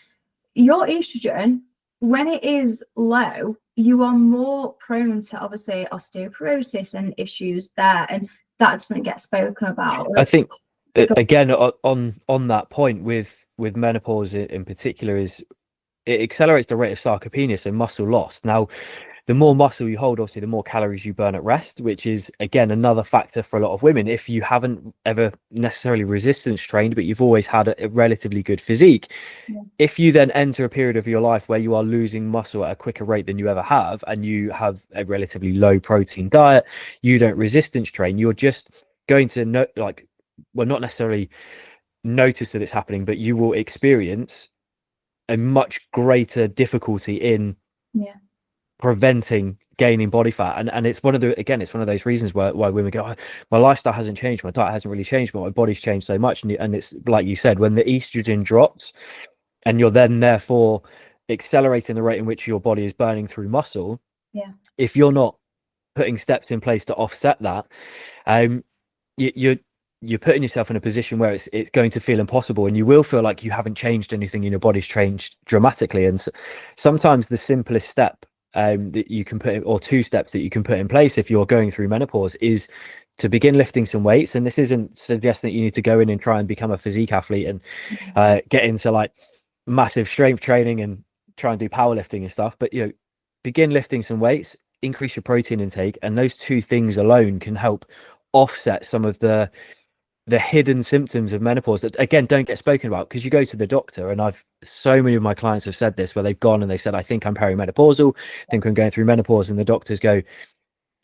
your estrogen, when it is low, you are more prone to obviously osteoporosis and issues there, and that doesn't get spoken about. I think again on that point with menopause in particular, is it accelerates the rate of sarcopenia, so muscle loss. Now, the more muscle you hold, obviously, the more calories you burn at rest, which is, again, another factor for a lot of women. If you haven't ever necessarily resistance trained, but you've always had a relatively good physique, if you then enter a period of your life where you are losing muscle at a quicker rate than you ever have, and you have a relatively low protein diet, you don't resistance train, you're just going to not necessarily notice that it's happening, but you will experience a much greater difficulty in preventing gaining body fat. And it's one of those reasons why women go, oh, my lifestyle hasn't changed, my diet hasn't really changed, but my body's changed so much. And it's like you said, when the estrogen drops and you're then therefore accelerating the rate in which your body is burning through muscle, if you're not putting steps in place to offset that, you're putting yourself in a position where it's going to feel impossible, and you will feel like you haven't changed anything and your body's changed dramatically. And sometimes the simplest step that you can put in, or two steps that you can put in place if you're going through menopause, is to begin lifting some weights. And this isn't suggesting that you need to go in and try and become a physique athlete and get into like massive strength training and try and do powerlifting and stuff, but begin lifting some weights, increase your protein intake, and those two things alone can help offset some of the hidden symptoms of menopause that, again, don't get spoken about. Because you go to the doctor, and so many of my clients have said this, where they've gone and they said, I think I'm perimenopausal, I think I'm going through menopause, and the doctors go,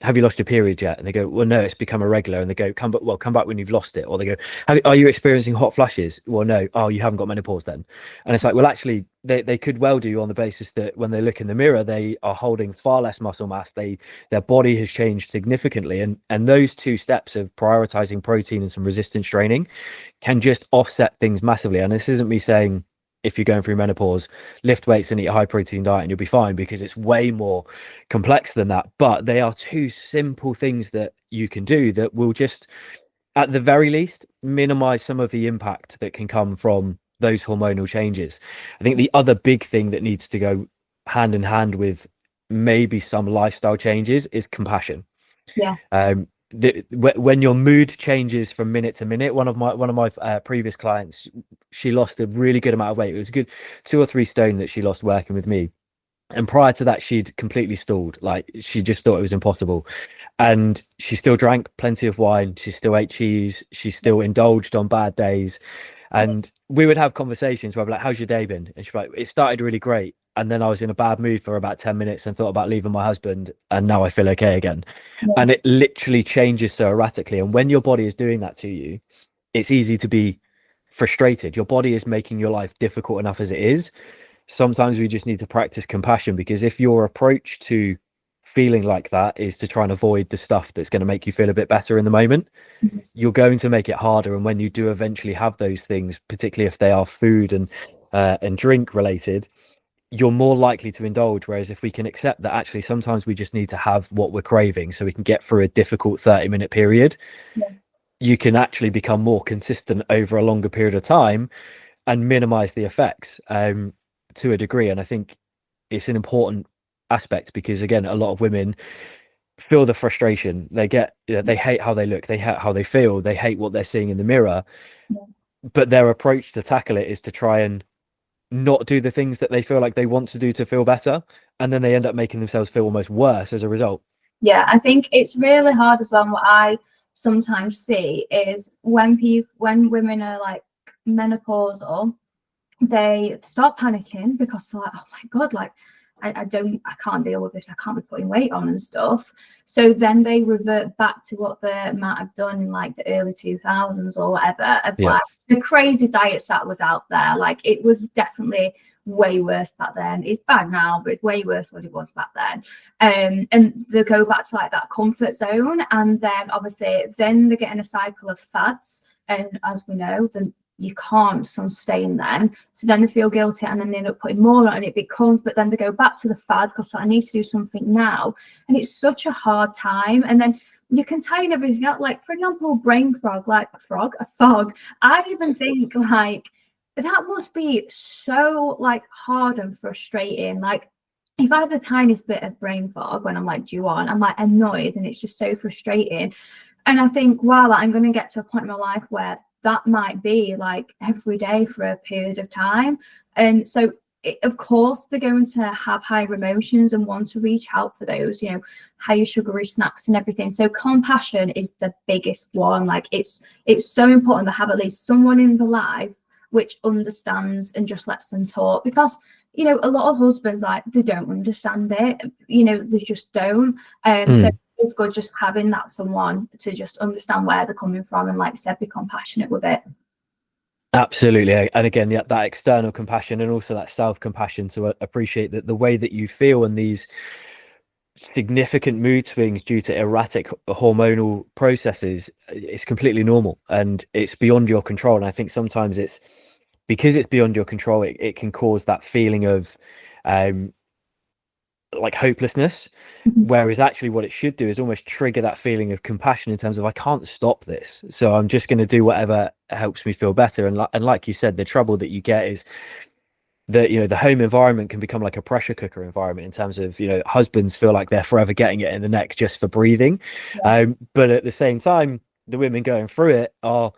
have you lost your period yet? And they go, well, no, it's become irregular. And they go, come back when you've lost it. Or they go, are you experiencing hot flashes? Well, no. Oh, you haven't got menopause then. And it's like, well, actually they could well do, on the basis that when they look in the mirror, they are holding far less muscle mass. Their body has changed significantly. And those two steps of prioritizing protein and some resistance training can just offset things massively. And this isn't me saying, if you're going through menopause, lift weights and eat a high protein diet and you'll be fine, because it's way more complex than that. But they are two simple things that you can do that will just, at the very least, minimize some of the impact that can come from those hormonal changes. I think the other big thing that needs to go hand in hand with maybe some lifestyle changes is compassion. When your mood changes from minute to minute, one of my previous clients, she lost a really good amount of weight. It was a good 2 or 3 stone that she lost working with me, and prior to that she'd completely stalled. Like, she just thought it was impossible, and she still drank plenty of wine, she still ate cheese, she still indulged on bad days. And we would have conversations where I'd be like, how's your day been? And she'd be like, it started really great, and then I was in a bad mood for about 10 minutes and thought about leaving my husband, and now I feel okay again. And it literally changes so erratically. And when your body is doing that to you, it's easy to be frustrated. Your body is making your life difficult enough as it is. Sometimes we just need to practice compassion, because if your approach to feeling like that is to try and avoid the stuff that's going to make you feel a bit better in the moment, you're going to make it harder. And when you do eventually have those things, particularly if they are food and and drink related, you're more likely to indulge. Whereas if we can accept that actually sometimes we just need to have what we're craving so we can get through a difficult 30-minute period, Yeah. you can actually become more consistent over a longer period of time and minimize the effects to a degree. And I think it's an important aspect because, again, a lot of women feel the frustration. They get, they hate how they look, they hate how they feel, they hate what they're seeing in the mirror. Yeah. But their approach to tackle it is to try and not do the things that they feel like they want to do to feel better, and then they end up making themselves feel almost worse as a result. Yeah, I think it's really hard as well. And what I sometimes see is when women are like menopausal, they start panicking because they're like, oh my God, like I can't deal with this. I can't be putting weight on and stuff. So then they revert back to what they might have done in like the early 2000s or whatever, of Yeah. like the crazy diets that was out there. Like it was definitely way worse back then. It's bad now, but it's way worse what it was back then. And they go back to like that comfort zone, and then obviously then they get in a cycle of fads. And as we know, then you can't sustain them, so then they feel guilty and then they end up putting more on, and it becomes, but then they go back to the fad because I need to do something now, and it's such a hard time. And then you can tie everything up, like for example brain fog, like a fog. I even think like that must be so like hard and frustrating. Like if I have the tiniest bit of brain fog when I'm like due on, I'm like annoyed, and it's just so frustrating. And I think, wow, like, I'm going to get to a point in my life where that might be like every day for a period of time. And so of course they're going to have higher emotions and want to reach out for those, you know, higher sugary snacks and everything. So compassion is the biggest one. Like it's so important to have at least someone in the life which understands and just lets them talk, because you know a lot of husbands, like, they don't understand it, you know, they just don't. So it's good just having that someone to just understand where they're coming from and, like I said, be compassionate with it. Absolutely. And again, that external compassion and also that self-compassion to appreciate that the way that you feel and these significant mood swings due to erratic hormonal processes, it's completely normal and it's beyond your control. And I think sometimes it's because it's beyond your control, it can cause that feeling of like hopelessness. Whereas actually what it should do is almost trigger that feeling of compassion in terms of, I can't stop this, so I'm just going to do whatever helps me feel better. And like you said, the trouble that you get is that, you know, the home environment can become like a pressure cooker environment in terms of, you know, husbands feel like they're forever getting it in the neck just for breathing. But at the same time, the women going through it are,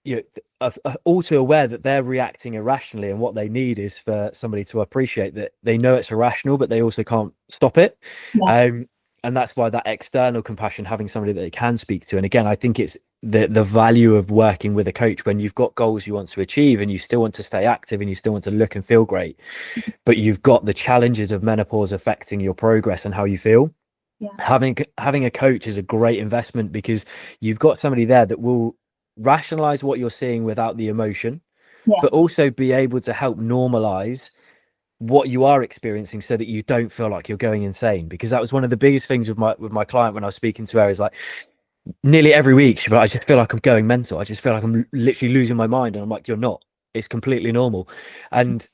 you know, also aware that they're reacting irrationally, and what they need is for somebody to appreciate that they know it's irrational, but they also can't stop it. And that's why that external compassion, having somebody that they can speak to. And again, I think it's the value of working with a coach when you've got goals you want to achieve and you still want to stay active and you still want to look and feel great, but you've got the challenges of menopause affecting your progress and how you feel. Having a coach is a great investment because you've got somebody there that will rationalize what you're seeing without the emotion, but also be able to help normalize what you are experiencing so that you don't feel like you're going insane. Because that was one of the biggest things with my client when I was speaking to her, is like nearly every week she'd be like, I just feel like I'm going mental, I just feel like I'm literally losing my mind. And I'm like, you're not, it's completely normal. And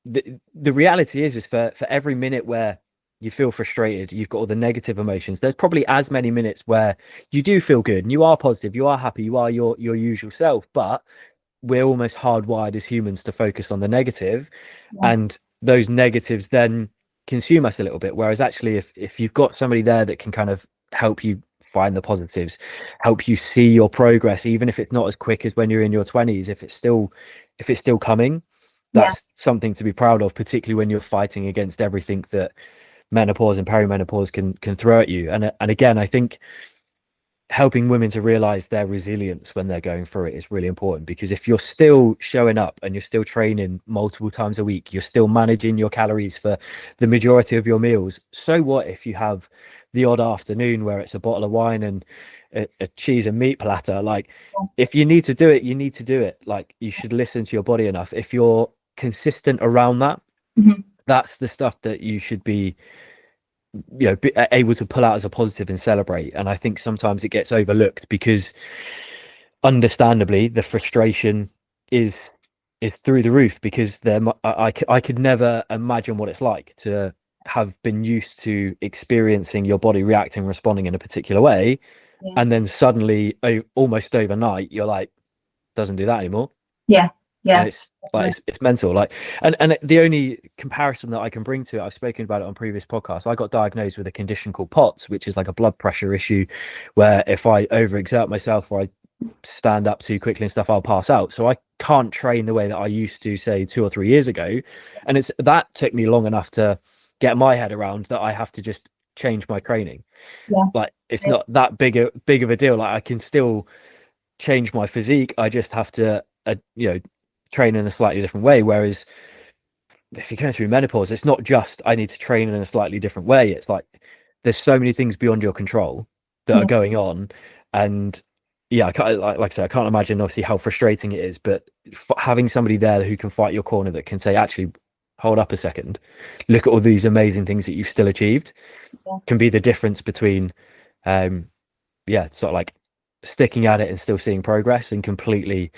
the reality is for every minute where you feel frustrated, you've got all the negative emotions, there's probably as many minutes where you do feel good and you are positive, you are happy, you are your usual self. But we're almost hardwired as humans to focus on the negative, and those negatives then consume us a little bit. Whereas actually if you've got somebody there that can kind of help you find the positives, help you see your progress, even if it's not as quick as when you're in your 20s, if it's still coming, that's something to be proud of, particularly when you're fighting against everything that menopause and perimenopause can throw at you. And again, I think helping women to realize their resilience when they're going through it is really important, because if you're still showing up and you're still training multiple times a week, you're still managing your calories for the majority of your meals, so what if you have the odd afternoon where it's a bottle of wine and a cheese and meat platter? Like, if you need to do it, you need to do it. Like, you should listen to your body enough. If you're consistent around that, that's the stuff that you should be, you know, be able to pull out as a positive and celebrate. And I think sometimes it gets overlooked because understandably the frustration is is through the roof, because I could never imagine what it's like to have been used to experiencing your body reacting, responding in a particular way, Yeah. and then suddenly, almost overnight, you're like, doesn't do that anymore. Yeah. And Yeah. it's like it's mental. Like, and the only comparison that I can bring to it, I've spoken about it on previous podcasts. I got diagnosed with a condition called POTS, which is like a blood pressure issue, where if I overexert myself or I stand up too quickly and stuff, I'll pass out. So I can't train the way that I used to, say 2 or 3 years ago. And it's that took me long enough to get my head around that I have to just change my training. Yeah. Like, it's not that big of a deal. Like, I can still change my physique. I just have to, train in a slightly different way. Whereas if you're going through menopause, it's not just I need to train in a slightly different way. It's like there's so many things beyond your control that are going on. And yeah, I can't, like I said, I can't imagine obviously how frustrating it is, but having somebody there who can fight your corner, that can say, actually, hold up a second, look at all these amazing things that you've still achieved, can be the difference between, sort of like sticking at it and still seeing progress, and completely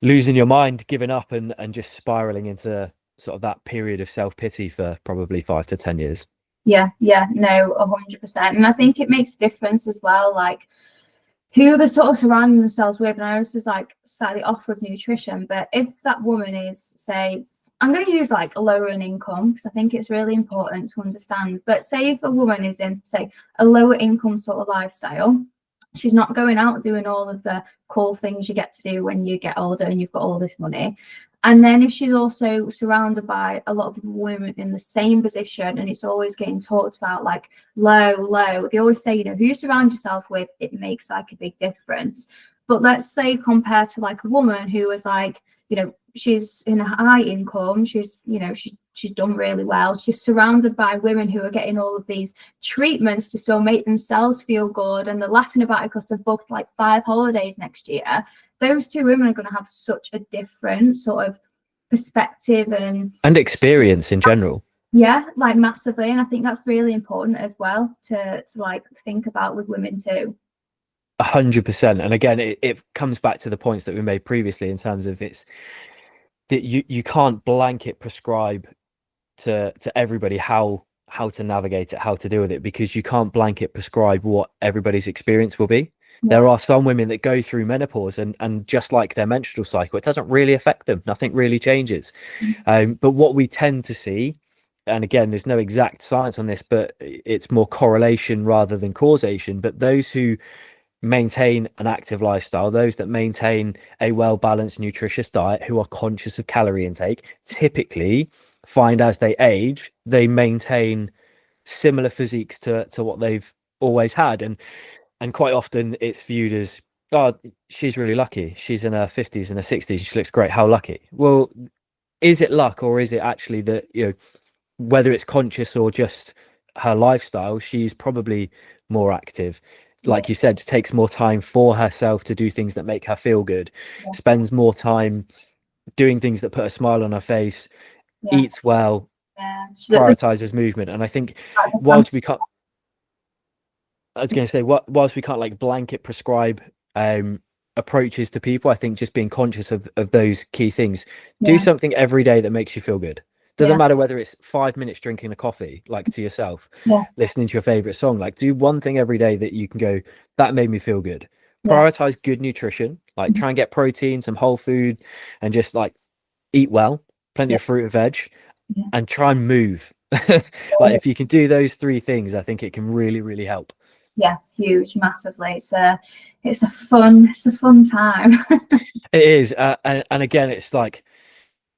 losing your mind, giving up, and just spiraling into sort of that period of self-pity for probably 5 to 10 years. Yeah, no, 100%. And I think it makes a difference as well, like who they're sort of surrounding themselves with. And I know this is like slightly off with nutrition, but if that woman is, say, I'm going to use like a lower income, because I think it's really important to understand. But say if a woman is in, say, a lower income sort of lifestyle, she's not going out doing all of the cool things you get to do when you get older and you've got all this money. And then if she's also surrounded by a lot of women in the same position, and it's always getting talked about like low, they always say, who you surround yourself with, it makes like a big difference. But let's say compared to like a woman who is like, she's in a high income, she's done really well, she's surrounded by women who are getting all of these treatments to still make themselves feel good, and they're laughing about it because they've booked like 5 holidays next year. Those two women are going to have such a different sort of perspective and experience in general. Yeah, like massively. And I think that's really important as well to like think about with women too. 100%. And again, it comes back to the points that we made previously, in terms of it's that you can't blanket prescribe to everybody how to navigate it, how to deal with it, because you can't blanket prescribe what everybody's experience will be. There are some women that go through menopause and just like their menstrual cycle, it doesn't really affect them. Nothing really changes. But what we tend to see, and again, there's no exact science on this, but it's more correlation rather than causation. But those who maintain an active lifestyle, those that maintain a well-balanced, nutritious diet, who are conscious of calorie intake, typically find as they age, they maintain similar physiques to what they've always had. And quite often it's viewed as, oh, she's really lucky. She's in her 50s and her 60s. She looks great. How lucky? Well, is it luck, or is it actually that, whether it's conscious or just her lifestyle, she's probably more active. Like you said, takes more time for herself to do things that make her feel good, spends more time doing things that put a smile on her face, eats well, prioritizes movement. And I think whilst we can't, I was going to say, whilst we can't like blanket prescribe approaches to people, I think just being conscious of those key things. Do something every day that makes you feel good. Doesn't matter whether it's 5 minutes drinking a coffee, like to yourself, listening to your favorite song. Like, do one thing every day that you can go, that made me feel good. Prioritize good nutrition, like try and get protein, some whole food, and just like eat well, plenty of fruit and veg, and try and move. Like, if you can do those 3 things, I think it can really, really help. Yeah, huge, massively. It's a fun time. It is, and again, it's like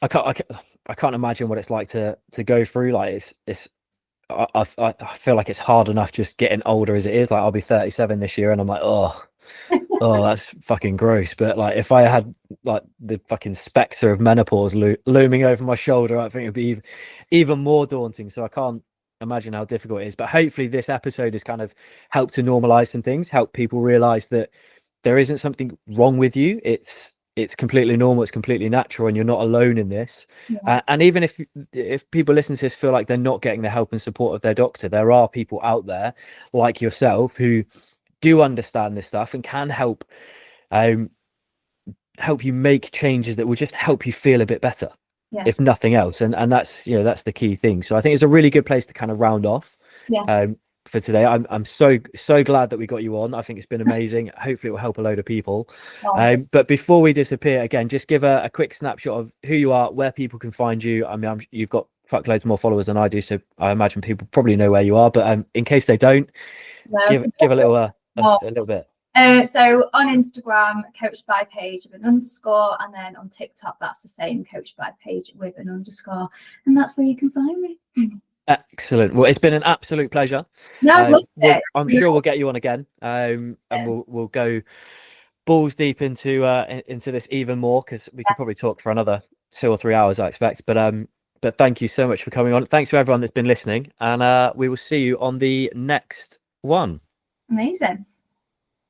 I can't imagine what it's like to go through. Like, I feel like it's hard enough just getting older as it is. Like, I'll be 37 this year, and I'm like, oh, that's fucking gross. But like, if I had like the fucking specter of menopause looming over my shoulder, I think it'd be even more daunting. So I can't imagine how difficult it is. But hopefully this episode has kind of helped to normalize some things, help people realize that there isn't something wrong with you. It's completely normal, it's completely natural, and you're not alone in this. And even if people listen to this feel like they're not getting the help and support of their doctor, there are people out there like yourself who do understand this stuff and can help help you make changes that will just help you feel a bit better, Yeah. if nothing else. And that's, you know, that's the key thing. So I think it's a really good place to kind of round off. Yeah. For today. I'm so glad that we got you on. I think it's been amazing. Hopefully it will help a load of people. Oh, But before we disappear again, just give a quick snapshot of who you are, where people can find you. I mean, you've got fuckloads more followers than I do, so I imagine people probably know where you are, but in case they don't, no. give a little a No. little bit. So on Instagram, coached by Paige with an underscore, and then on TikTok, that's the same, coached by Paige with an underscore, and that's where you can find me. Excellent. Well, it's been an absolute pleasure. No, I've loved it. I'm sure we'll get you on again, and we'll go balls deep into this even more, because we could probably talk for another 2 or 3 hours, I expect. But thank you so much for coming on. Thanks to everyone that's been listening, and we will see you on the next one. Amazing.